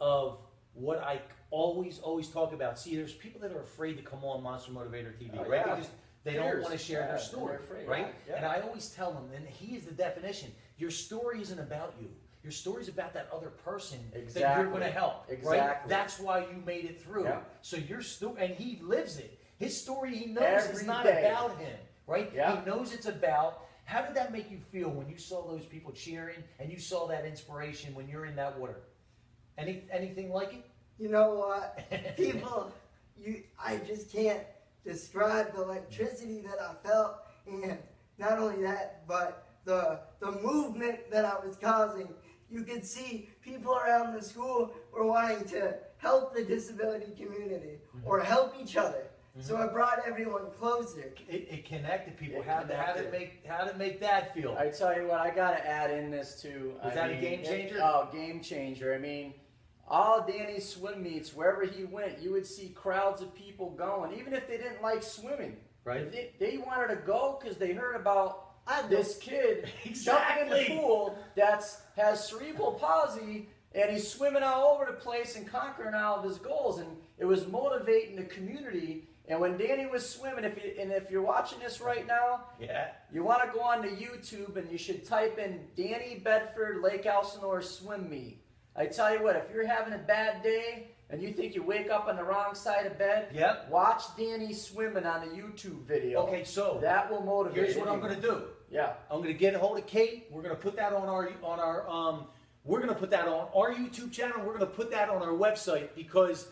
of what I always talk about. See, there's people that are afraid to come on Monster Motivator TV, Oh, right? yeah. Because they don't Fears. want to share Yeah, their they're story, afraid, right? yeah. And I always tell them, and he is the definition. Your story isn't about you. Your story is about that other person that you're Exactly. going to help, right? Exactly. That's why you made it through. Yeah. So your story, and he lives it. His story, he knows Every it's not day. about him, right? Yeah. He knows it's about. How did that make you feel when you saw those people cheering and you saw that inspiration when you're in that water? Anything like it? You know what? People, I just can't describe the electricity that I felt, and not only that, but the movement that I was causing. You could see people around the school were wanting to help the disability community or help each other. So I brought everyone closer. It connected people. It How to make that feel? I tell you what, I got to add in this too. Was that a game changer? Game changer. I mean, all Danny's swim meets, wherever he went, you would see crowds of people going, even if they didn't like swimming. Right. They wanted to go because they heard about this kid Exactly. jumping in the pool that has cerebral palsy, and he's swimming all over the place and conquering all of his goals. And it was motivating the community. And when Danny was swimming, if you're watching this right now, Yeah. you want to go on to YouTube and you should type in Danny Bedford Lake Elsinore swim meet. I tell you what, if you're having a bad day and you think you wake up on the wrong side of bed, Yep. watch Danny swimming on the YouTube video. Okay, so that will motivate. here's what I'm going to do. Yeah. I'm going to get a hold of Kate. We're going to put that on our we're going to put that on our YouTube channel. We're going to put that on our website because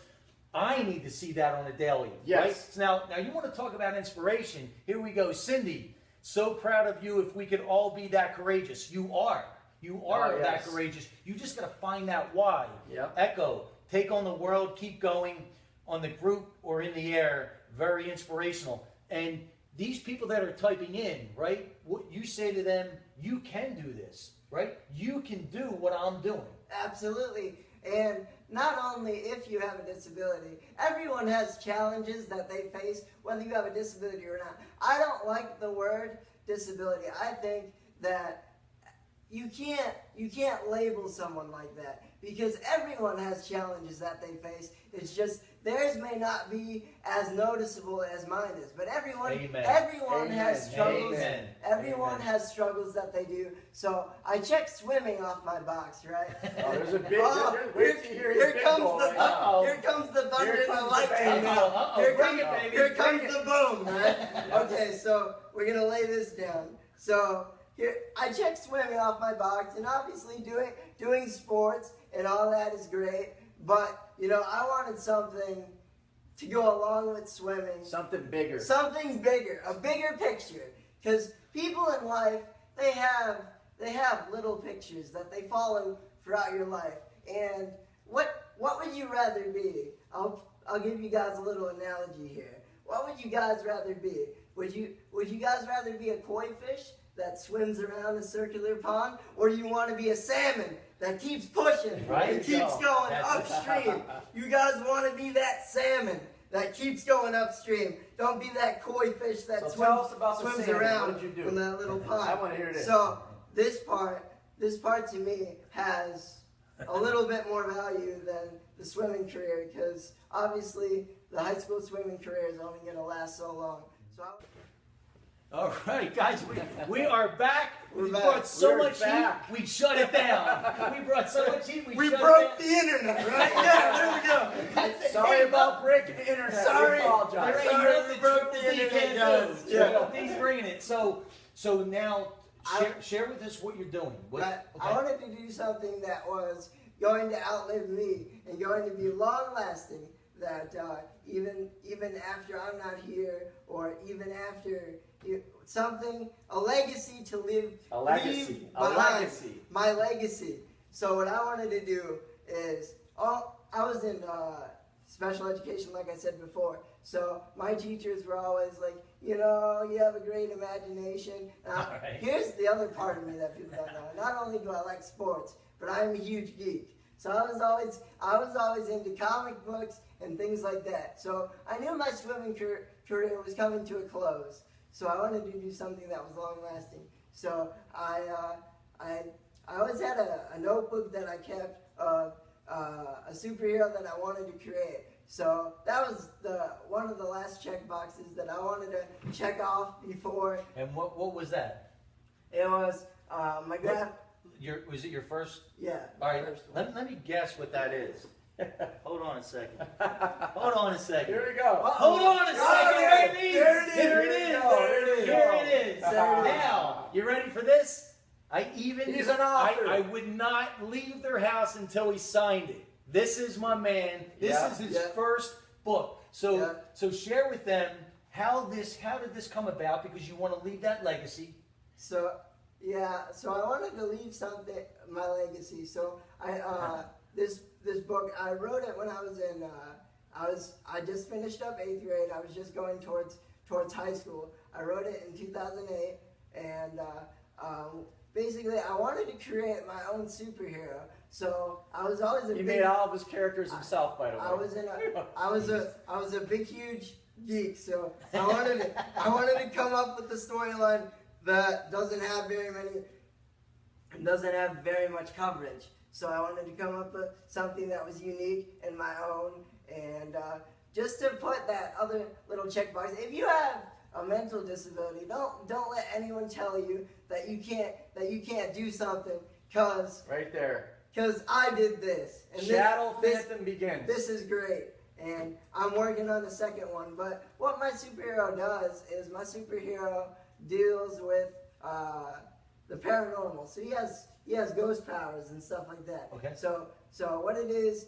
I need to see that on a daily. Yes. Right? So now you want to talk about inspiration. Here we go. Cindy, so proud of you. If we could all be that courageous. You are. You are Oh, that yes. courageous. You just got to find out why. Yep. Echo, take on the world, keep going on the group or in the air. Very inspirational. And these people that are typing in, right, what you say to them, you can do this, right? You can do what I'm doing. Absolutely. And not only if you have a disability, everyone has challenges that they face, whether you have a disability or not. I don't like the word disability. I think that you can't label someone like that because everyone has challenges that they face. It's just theirs may not be as noticeable as mine is, but everyone Amen. has struggles. Amen. Everyone Amen. has struggles that they do. So I checked swimming off my box, right? Oh, there's a big. Oh, here comes the Uh-oh. here comes the thunder Here and the comes the lightning. bang. Uh-oh. Here Bring comes it, baby. here Bring comes it. the boom, right? Okay, so we're gonna lay this down. So here I checked swimming off my box, and obviously doing sports and all that is great. But you know, I wanted something to go along with swimming. Something bigger. Something bigger, a bigger picture. Because people in life, they have little pictures that they follow throughout your life. And what would you rather be? I'll give you guys a little analogy here. What would you guys rather be? Would you guys rather be a koi fish that swims around a circular pond, or do you want to be a salmon that keeps pushing Right. and keeps going That's- upstream? You guys want to be that salmon that keeps going upstream. Don't be that koi fish that So tell us about the swims salmon. around What did you do? in that little pond. I want to hear this. So this part to me has a little bit more value than the swimming career, because obviously the high school swimming career is only going to last so long. So All right, guys, we are back. We're We back. brought so We're much back. heat, we shut it down. We brought so much heat, we shut broke it the internet, right? Yeah, there we go. Sorry about breaking the internet. Sorry. We apologize. down. Sorry, Nothing we broke Triple the D internet, can't guys. do. Yeah. Triple D's bringing it. So now share with us what you're doing. But I wanted to do something that was going to outlive me and going to be long lasting, that even after I'm not here, or even after a legacy to live. A legacy. leave A behind. legacy. My legacy. So what I wanted to do is, I was in special education, like I said before. So my teachers were always like, you know, you have a great imagination. Now, Right. here's the other part of me that people don't know. Not only do I like sports, but I'm a huge geek. So I was always into comic books and things like that. So I knew my swimming career was coming to a close. So I wanted to do something that was long lasting. So I always had a notebook that I kept of a superhero that I wanted to create. So that was one of the last check boxes that I wanted to check off before. And what was that? It was my graph. Was it your first? Yeah. All right, first one. let me guess what that is. Hold on a second. Hold on a second. Here we go. Hold on a second, baby. There it is. Here it is. There it is. Here it is. There it is. Now, you ready for this? He's an author. I would not leave their house until he signed it. This is my man. This Yeah. is his Yeah. first book. So Yeah. so share with them how did this come about, because you want to leave that legacy. So I wanted to leave something, my legacy. So this book, I wrote it when I was in I just finished up 8th grade. I was just going towards high school. I wrote it in 2008, and basically I wanted to create my own superhero. So I was always He made all of his characters himself, by the way. I was a big, huge geek. So I wanted to come up with a storyline that doesn't have very much coverage. So I wanted to come up with something that was unique and my own, and just to put that other little checkbox. If you have a mental disability, don't let anyone tell you that you can't do something, cause Right there. because I did this. And Shadow Phantom begins. This is great. And I'm working on the second one. But what my superhero does is my superhero deals with the paranormal. So he has ghost powers and stuff like that. Okay. So what it is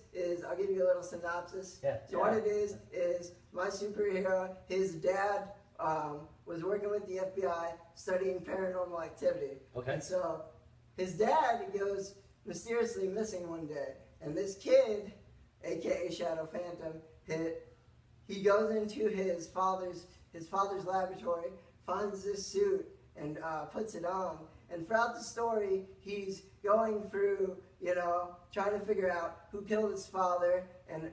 I'll give you a little synopsis. Yeah. So what it is my superhero, his dad was working with the FBI studying paranormal activity. Okay. And so his dad goes mysteriously missing one day, and this kid, aka Shadow Phantom, he goes into his father's laboratory, finds this suit, and puts it on. And throughout the story, he's going through, trying to figure out who killed his father and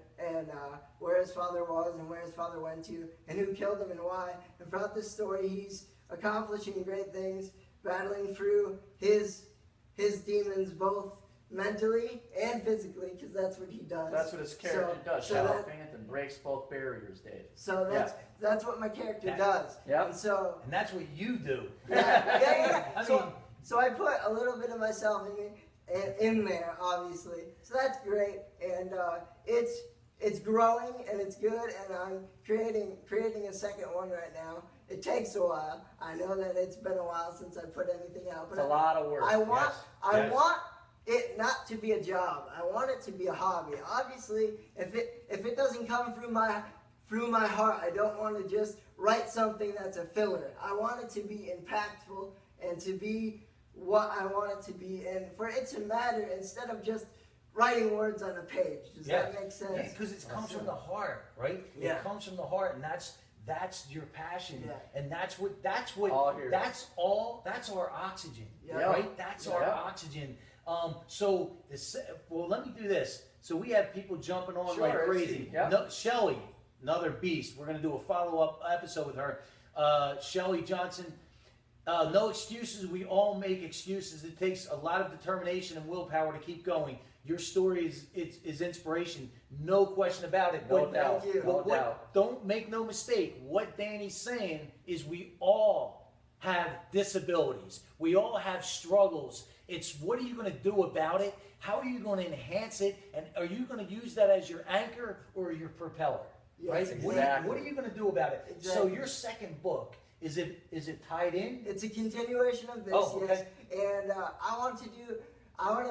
where his father was and where his father went to and who killed him and why. And throughout this story, he's accomplishing great things, battling through his demons both mentally and physically, because that's what he does. That's what his character does. so Shadow Phantom breaks both barriers, Dave. So that's what my character does. Yep. And that's what you do. Yeah. I mean, so I put a little bit of myself in there, obviously. So that's great, and it's growing and it's good, and I'm creating a second one right now. It takes a while. I know that it's been a while since I put anything out, but it's a lot of work. I want Yes. it not to be a job. I want it to be a hobby. Obviously, if it doesn't come through my heart, I don't want to just write something that's a filler. I want it to be impactful and to be what I want it to be, and for it to matter instead of just writing words on a page. Does that make sense? Yeah, because it comes from the heart, right? Yeah. It comes from the heart, and that's your passion, Yeah. and that's All here. that's our oxygen, Yeah. right? That's our oxygen. Well, let me do this. So we have people jumping on Sure, like let's crazy. see. Yeah. No, Shelly, another beast. We're gonna do a follow-up episode with her. Shelly Johnson. No excuses. We all make excuses. It takes a lot of determination and willpower to keep going. Your story is inspiration, no question about it. No doubt. Thank you. No doubt. Don't make no mistake. What Danny's saying is we all have disabilities. We all have struggles. It's what are you going to do about it? How are you going to enhance it? And are you going to use that as your anchor or your propeller? Yes, right? exactly. What are you going to do about it? Exactly. So your second book, is it tied in? It's a continuation of this, Oh, okay. yes. And I want to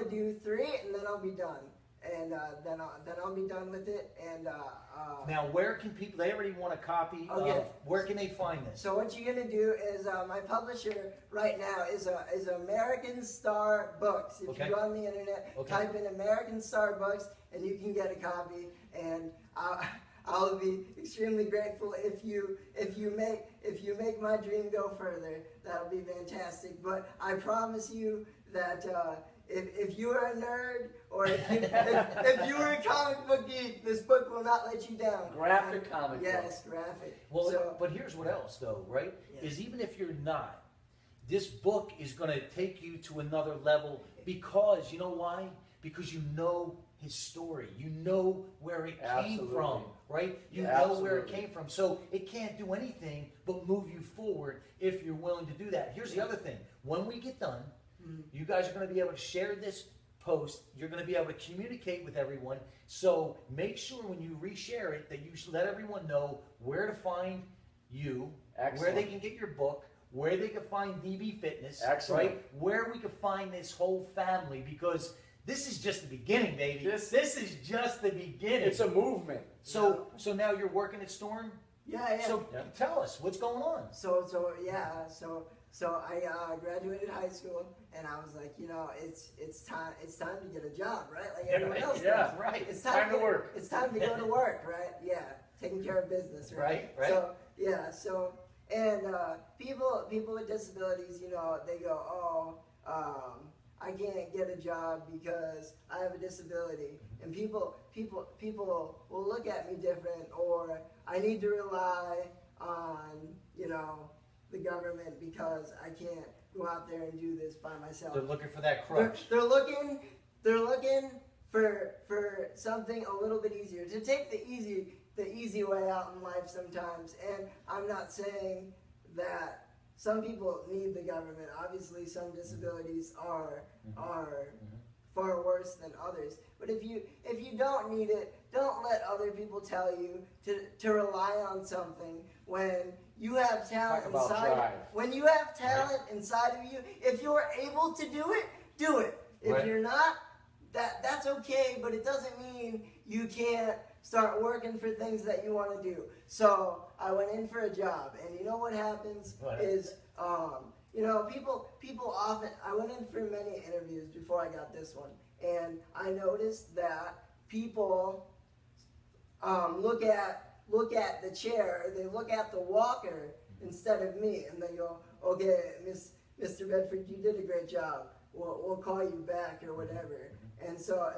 do 3, and then I'll be done. And then I'll be done with it. And Now, where can people? They already want a copy. Okay. Where can they find this? so what you're gonna do is my publisher right now is American Star Books. If Okay. you go on the internet, Okay. type in American Star Books, and you can get a copy. And I'll be extremely grateful if you make my dream go further. That'll be fantastic. But I promise you that if you are a nerd or if you are a comic book geek, this book will not let you down. Graphic comic Yes, graphic. Well, So- but here's what else, though, right? Yes. Is even if you're not, this book is going to take you to another level because, you know why? Because you know his story. You know where it came Absolutely. from, right? You Yeah, know where it absolutely. came from. So it can't do anything but move you forward if you're willing to do that. Here's the other thing. When we get done, you guys are going to be able to share this post. You're going to be able to communicate with everyone. So make sure when you reshare it that you should let everyone know where to find you, where they Excellent. can get your book, where they can find DB Fitness, Excellent. right? Where we can find this whole family, because this is just the beginning, baby. This- This is just the beginning. It's a movement. So now you're working at Storm. Yeah. So Yeah. tell us what's going on. So I graduated high school, and I was like, it's time to get a job, right? Like everyone Right, else yeah, does. right. It's Time to work. It's time to go to work, right? Yeah, taking care of business, right? Right. So and people with disabilities, they go, I can't get a job because I have a disability, and people will look at me different, or I need to rely on the government because I can't go out there and do this by myself. They're looking for that crutch. They're looking for something a little bit easier, to take the easy way out in life sometimes. And I'm not saying that some people need the government. Obviously, some disabilities are far worse than others. But if you don't need it, don't let other people tell you to rely on something when you have talent Talk about inside. drive. When you have talent inside of you, if you're able to do it, do it. If Right. you're not, that's okay, but it doesn't mean you can't start working for things that you want to do. So I went in for a job, and you know what happens is, people often, I went in for many interviews before I got this one, and I noticed that people look at the chair, they look at the walker instead of me, and they go, okay, Mr. Bedford, you did a great job. We'll call you back or whatever. And so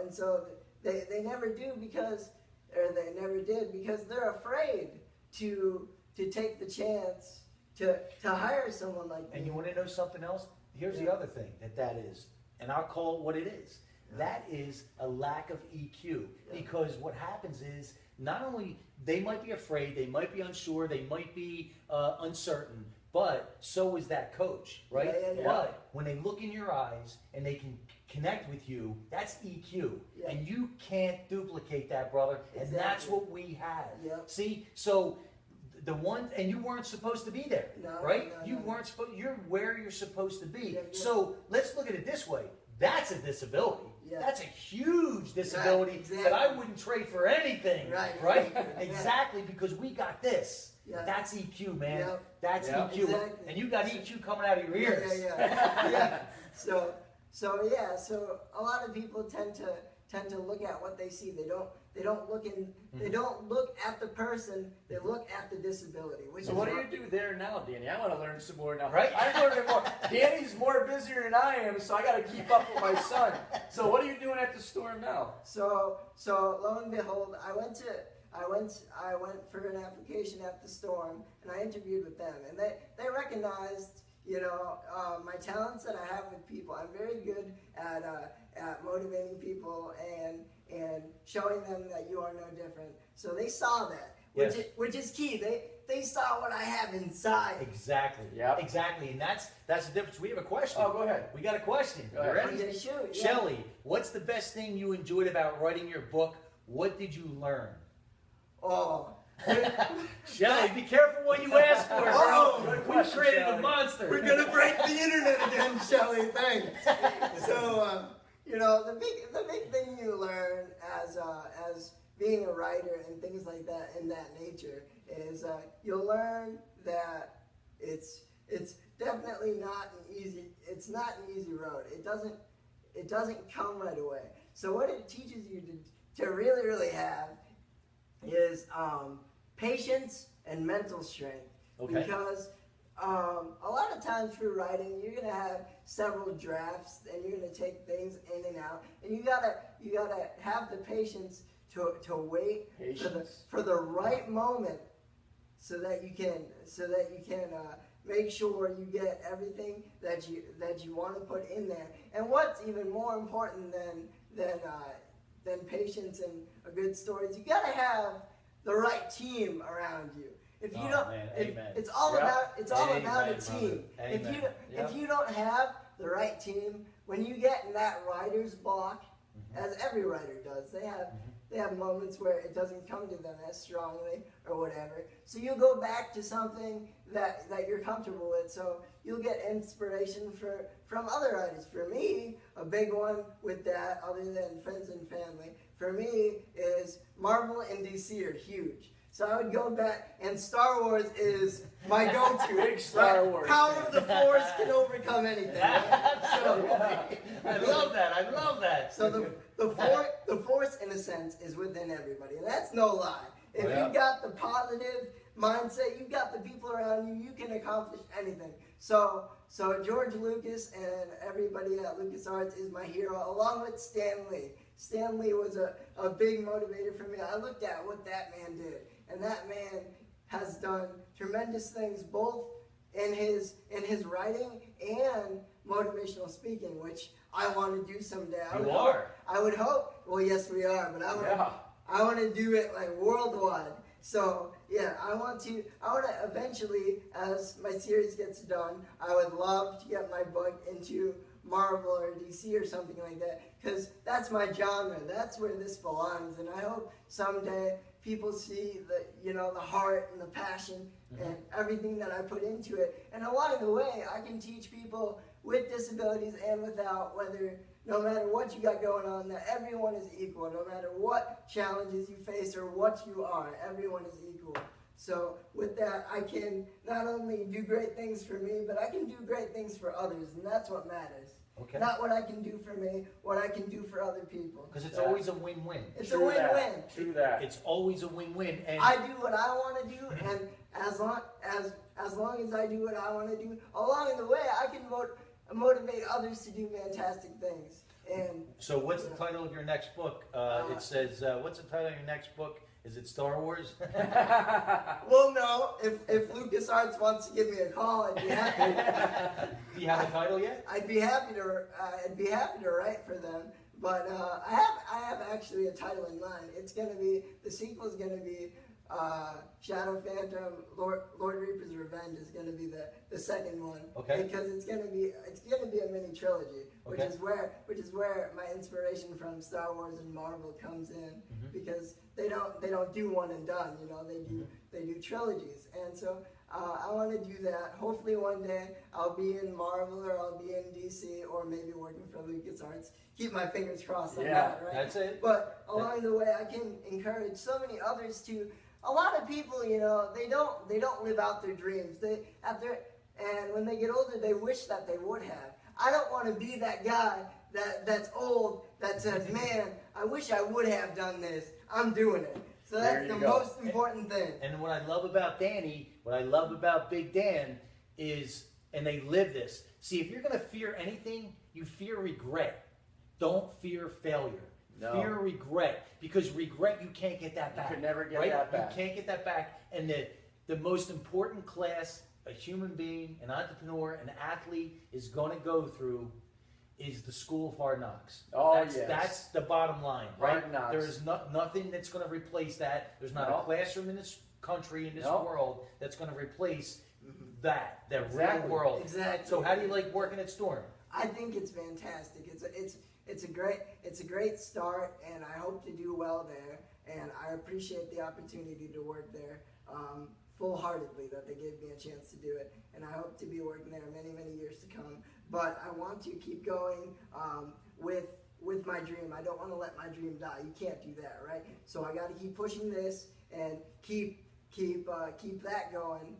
they never do they never did because they're afraid to take the chance to hire someone like me. And you want to know something else? Here's the other thing that is, and I'll call it what it is. That is a lack of EQ. Because what happens is, not only they might be afraid, they might be unsure, they might be uncertain, but so is that coach, right? Yeah. But when they look in your eyes and they can connect with you, that's EQ. Yeah. And you can't duplicate that, brother. And that's Exactly. what we have. Yep. See, so the one, and you weren't supposed to be there, No, right? no, You no. weren't supposed, you're where you're supposed to be. Yeah. So let's look at it this way. That's a disability. Yeah. That's a huge disability exactly. that I wouldn't trade for anything. Right. Yeah. Exactly, because we got this. Yeah. That's EQ, man. Yep. That's Yep. EQ. Exactly. And you got EQ coming out of your ears. Yeah. So a lot of people tend to look at what they see. They don't look at the person. They look at the disability. Which So is what do you do there now, Danny? I want to learn some more now. Right? I'm learning more. Danny's more busier than I am, so I got to keep up with my son. So what are you doing at the store now? So lo and behold, I went for an application at the Storm, and I interviewed with them, and they recognized, my talents that I have with people. I'm very good at motivating people and showing them that you are no different. So they saw that, which is key. They saw what I have inside. Exactly. Yep. Exactly. And that's the difference. We have a question. Oh, go ahead. We got a question. Go You ahead. ready? Okay, shoot, yeah. Shelly, what's the best thing you enjoyed about writing your book? What did you learn? Oh. Shelly, be careful what you ask for, bro. Oh, good We question, created a Shelly. monster. We're gonna break the internet again, Shelly. Thanks. So, the big thing you learn as being a writer and things like that in that nature is you'll learn that it's definitely not an easy road. It doesn't come right away. So what it teaches you to really have is patience and mental strength. Okay. Because a lot of times through writing, you're gonna have several drafts, and you're gonna take things in and out, and you gotta have the patience to wait for the right moment, so that you can make sure you get everything that you want to put in there. And what's even more important than patience and a good story is you gotta have the right team around you. If you don't, man, if, amen. it's all Yep. about Amen, a team. brother. If Amen. if you don't have the right team, when you get in that writer's block, as every writer does, they have moments where it doesn't come to them as strongly or whatever. So you go back to something that you're comfortable with. So you'll get inspiration from other writers. For me, a big one with that, other than friends and family, for me is Marvel and DC are huge. So I would go back, and Star Wars is my go-to. Big Star Wars Power fan. of the Force can overcome anything. Absolutely. I love that. I love that. So the force, in a sense, is within everybody, and that's no lie. If Yeah. you've got the positive mindset, you've got the people around you, you can accomplish anything. So George Lucas and everybody at LucasArts is my hero, along with Stan Lee. Stan Lee was a big motivator for me. I looked at what that man did, and that man has done tremendous things, both in his writing and motivational speaking, which I want to do someday. I would hope. Well, yes, we are, but I want to do it like worldwide. So yeah, I want to eventually, as my series gets done, I would love to get my book into Marvel or DC or something like that, because that's my genre. That's where this belongs, and I hope someday people see the heart and the passion and everything that I put into it. And along the way, I can teach people with disabilities and without, no matter what you got going on, that everyone is equal. No matter what challenges you face or what you are, everyone is equal. So with that, I can not only do great things for me, but I can do great things for others, and that's what matters. Okay. Not what I can do for me, what I can do for other people. Because it's always a win-win. It's a win-win. True that. It's always a win-win. And I do what I want to do, and as long as I do what I want to do, along the way, I can motivate others to do fantastic things. And so, what's the title of your next book? It says, what's the title of your next book? Is it Star Wars? Well, no. If LucasArts wants to give me a call, I'd be happy. Do you have a title yet? I'd be happy to write for them. But I have actually a title in mind. The sequel's gonna be Shadow Phantom, Lord Reaper's Revenge is gonna be the second one. Okay. Because it's gonna be a mini trilogy, which Okay. is where my inspiration from Star Wars and Marvel comes in, because they don't do one and done. They do trilogies, and so I want to do that. Hopefully one day I'll be in Marvel or I'll be in DC or maybe working for LucasArts. Keep my fingers crossed on that, right? That's it. But along the way, I can encourage so many others to. A lot of people, they don't live out their dreams. And when they get older, they wish that they would have. I don't want to be that guy that's old that says, "Man, I wish I would have done this. I'm doing it." So that's the most important thing. And what I love about Danny, what I love about Big Dan is, and they live this. See, if you're going to fear anything, you fear regret. Don't fear failure. No. Fear regret, because regret, you can't get that back. You could never get right? that back. You can't get that back. And the most important class a human being, an entrepreneur, an athlete is going to go through is the school of hard knocks. Oh, yes. yes. That's the bottom line, right? Hard knocks. There is nothing that's going to replace that. There's not a classroom in this country, in this world, that's going to replace that, the real world. Exactly. So how do you like working at Storm? I think it's fantastic. It's a great start, and I hope to do well there. And I appreciate the opportunity to work there full-heartedly, that they gave me a chance to do it. And I hope to be working there many, many years to come. But I want to keep going with my dream. I don't want to let my dream die. You can't do that, right? So I got to keep pushing this and keep that going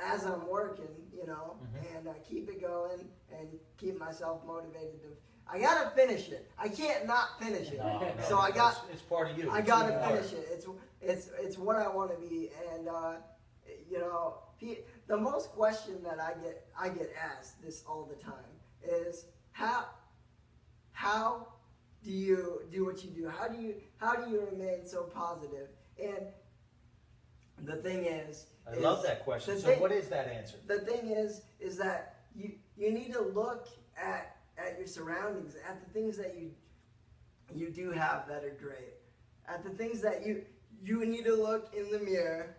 as I'm working, and keep it going and keep myself motivated to. I gotta finish it. I can't not finish it. So it's part of you. I gotta finish it. It's what I want to be, and the most question that I get asked this all the time is how do you do what you do? How do you remain so positive? And the thing is, I love that question. So what is that answer? The thing is that you need to look at your surroundings, at the things that you do have that are great, at the things that you need to look in the mirror,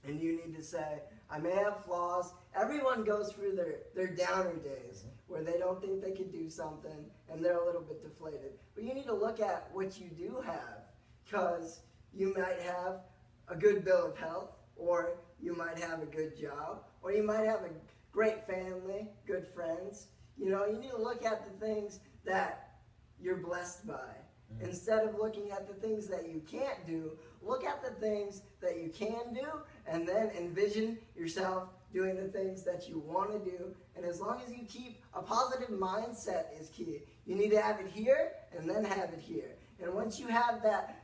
and you need to say, I may have flaws. Everyone goes through their downer days where they don't think they could do something and they're a little bit deflated. But you need to look at what you do have, because you might have a good bill of health, or you might have a good job, or you might have a great family, good friends. You need to look at the things that you're blessed by. Instead of looking at the things that you can't do, look at the things that you can do, and then envision yourself doing the things that you want to do. And as long as you keep a positive mindset is key. You need to have it here and then have it here. And once you have that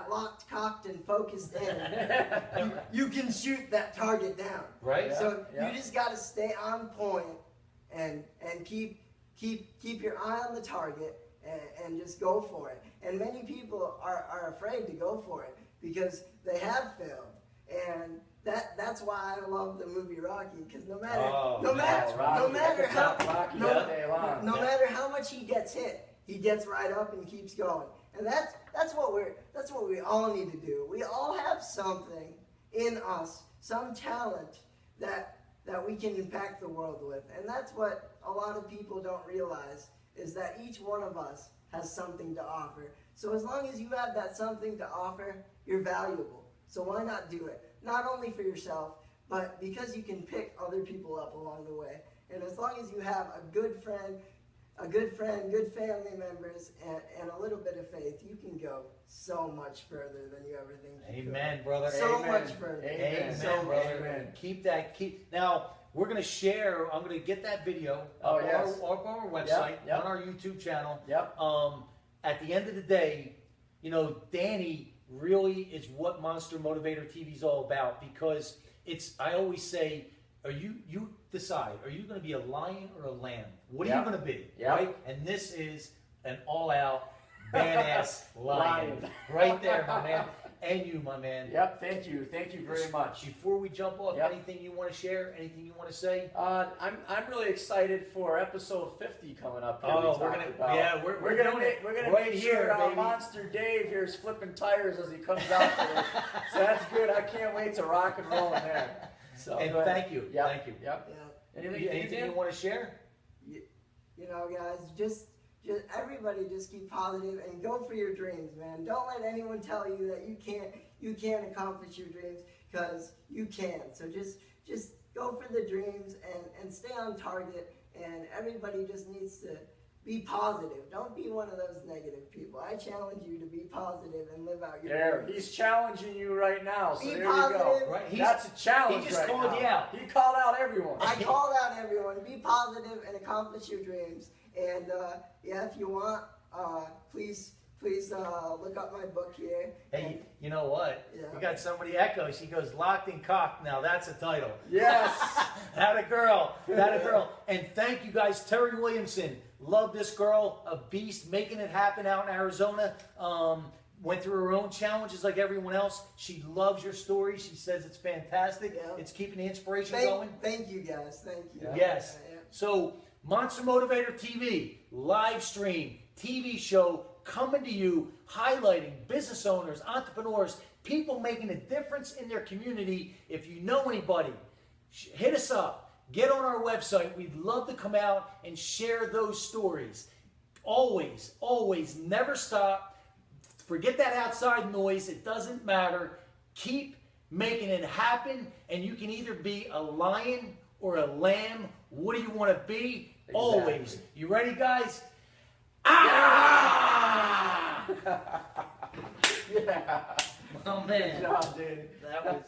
locked, cocked, and focused in, you can shoot that target down. Right. So you just got to stay on point and keep your eye on the target and just go for it. And many people are afraid to go for it because they have failed. And that's why I love the movie Rocky, because no matter how much he gets hit, he gets right up and keeps going. And that's what we all need to do. We all have something in us, some talent that that we can impact the world with. And that's what a lot of people don't realize, is that each one of us has something to offer. So as long as you have that something to offer, you're valuable. So why not do it? Not only for yourself, but because you can pick other people up along the way. And as long as you have a good friend, good family members, and a little bit of faith, you can go so much further than you ever think you could. Amen, brother. So Amen. much further. Amen, So brother. amen. Keep. Now, we're going to share, I'm going to get that video Oh, up, yes. on our website, Yep. on our YouTube channel. Yep. At the end of the day, you know, Danny really is what Monster Motivator TV is all about, because I always say, you decide, are you going to be a lion or a lamb? What are you going to be? Yep. Right? And this is an all-out badass lion. Right there, my man. And you, my man. Yep, thank you very much. Before we jump off, Yep. anything you want to share? Anything you want to say? I'm really excited for episode 50 coming up here. Oh, we we're talked gonna- about. yeah, we're doing it we're gonna right make here, sure baby. Monster Dave here is flipping tires as he comes out for us. So that's good. I can't wait to rock and roll in there. So And go ahead. thank you. Yep. Thank you. Yep. Yeah. Anything you want to share? You know, guys, just everybody just keep positive and go for your dreams, man. Don't let anyone tell you that you can't accomplish your dreams, because you can. So just go for the dreams and stay on target, and everybody just needs to be positive. Don't be one of those negative people. I challenge you to be positive and live out your There, dreams. he's challenging you right now. So Be there positive. you go. Right? That's a challenge. He just right called now. you out. He called out everyone. I called out everyone. Be positive and accomplish your dreams. And yeah, if you want, please look up my book here. Hey, you know what? Yeah. You got somebody echo. She goes, Locked and Cocked. Now that's a title. Yes. That a girl. And thank you guys. Terry Williamson. Love this girl. A beast. Making it happen out in Arizona. Went through her own challenges like everyone else. She loves your story. She says it's fantastic. Yeah. It's keeping the inspiration going. Thank you, guys. Thank you. Yeah. Yes. Yeah. So, Monster Motivator TV, live stream, TV show coming to you, highlighting business owners, entrepreneurs, people making a difference in their community. If you know anybody, hit us up. Get on our website. We'd love to come out and share those stories. Always, always, never stop. Forget that outside noise. It doesn't matter. Keep making it happen, and you can either be a lion or a lamb. What do you want to be? Exactly. Always. You ready, guys? Ah! Yeah. Oh, man. Good job, dude. That was...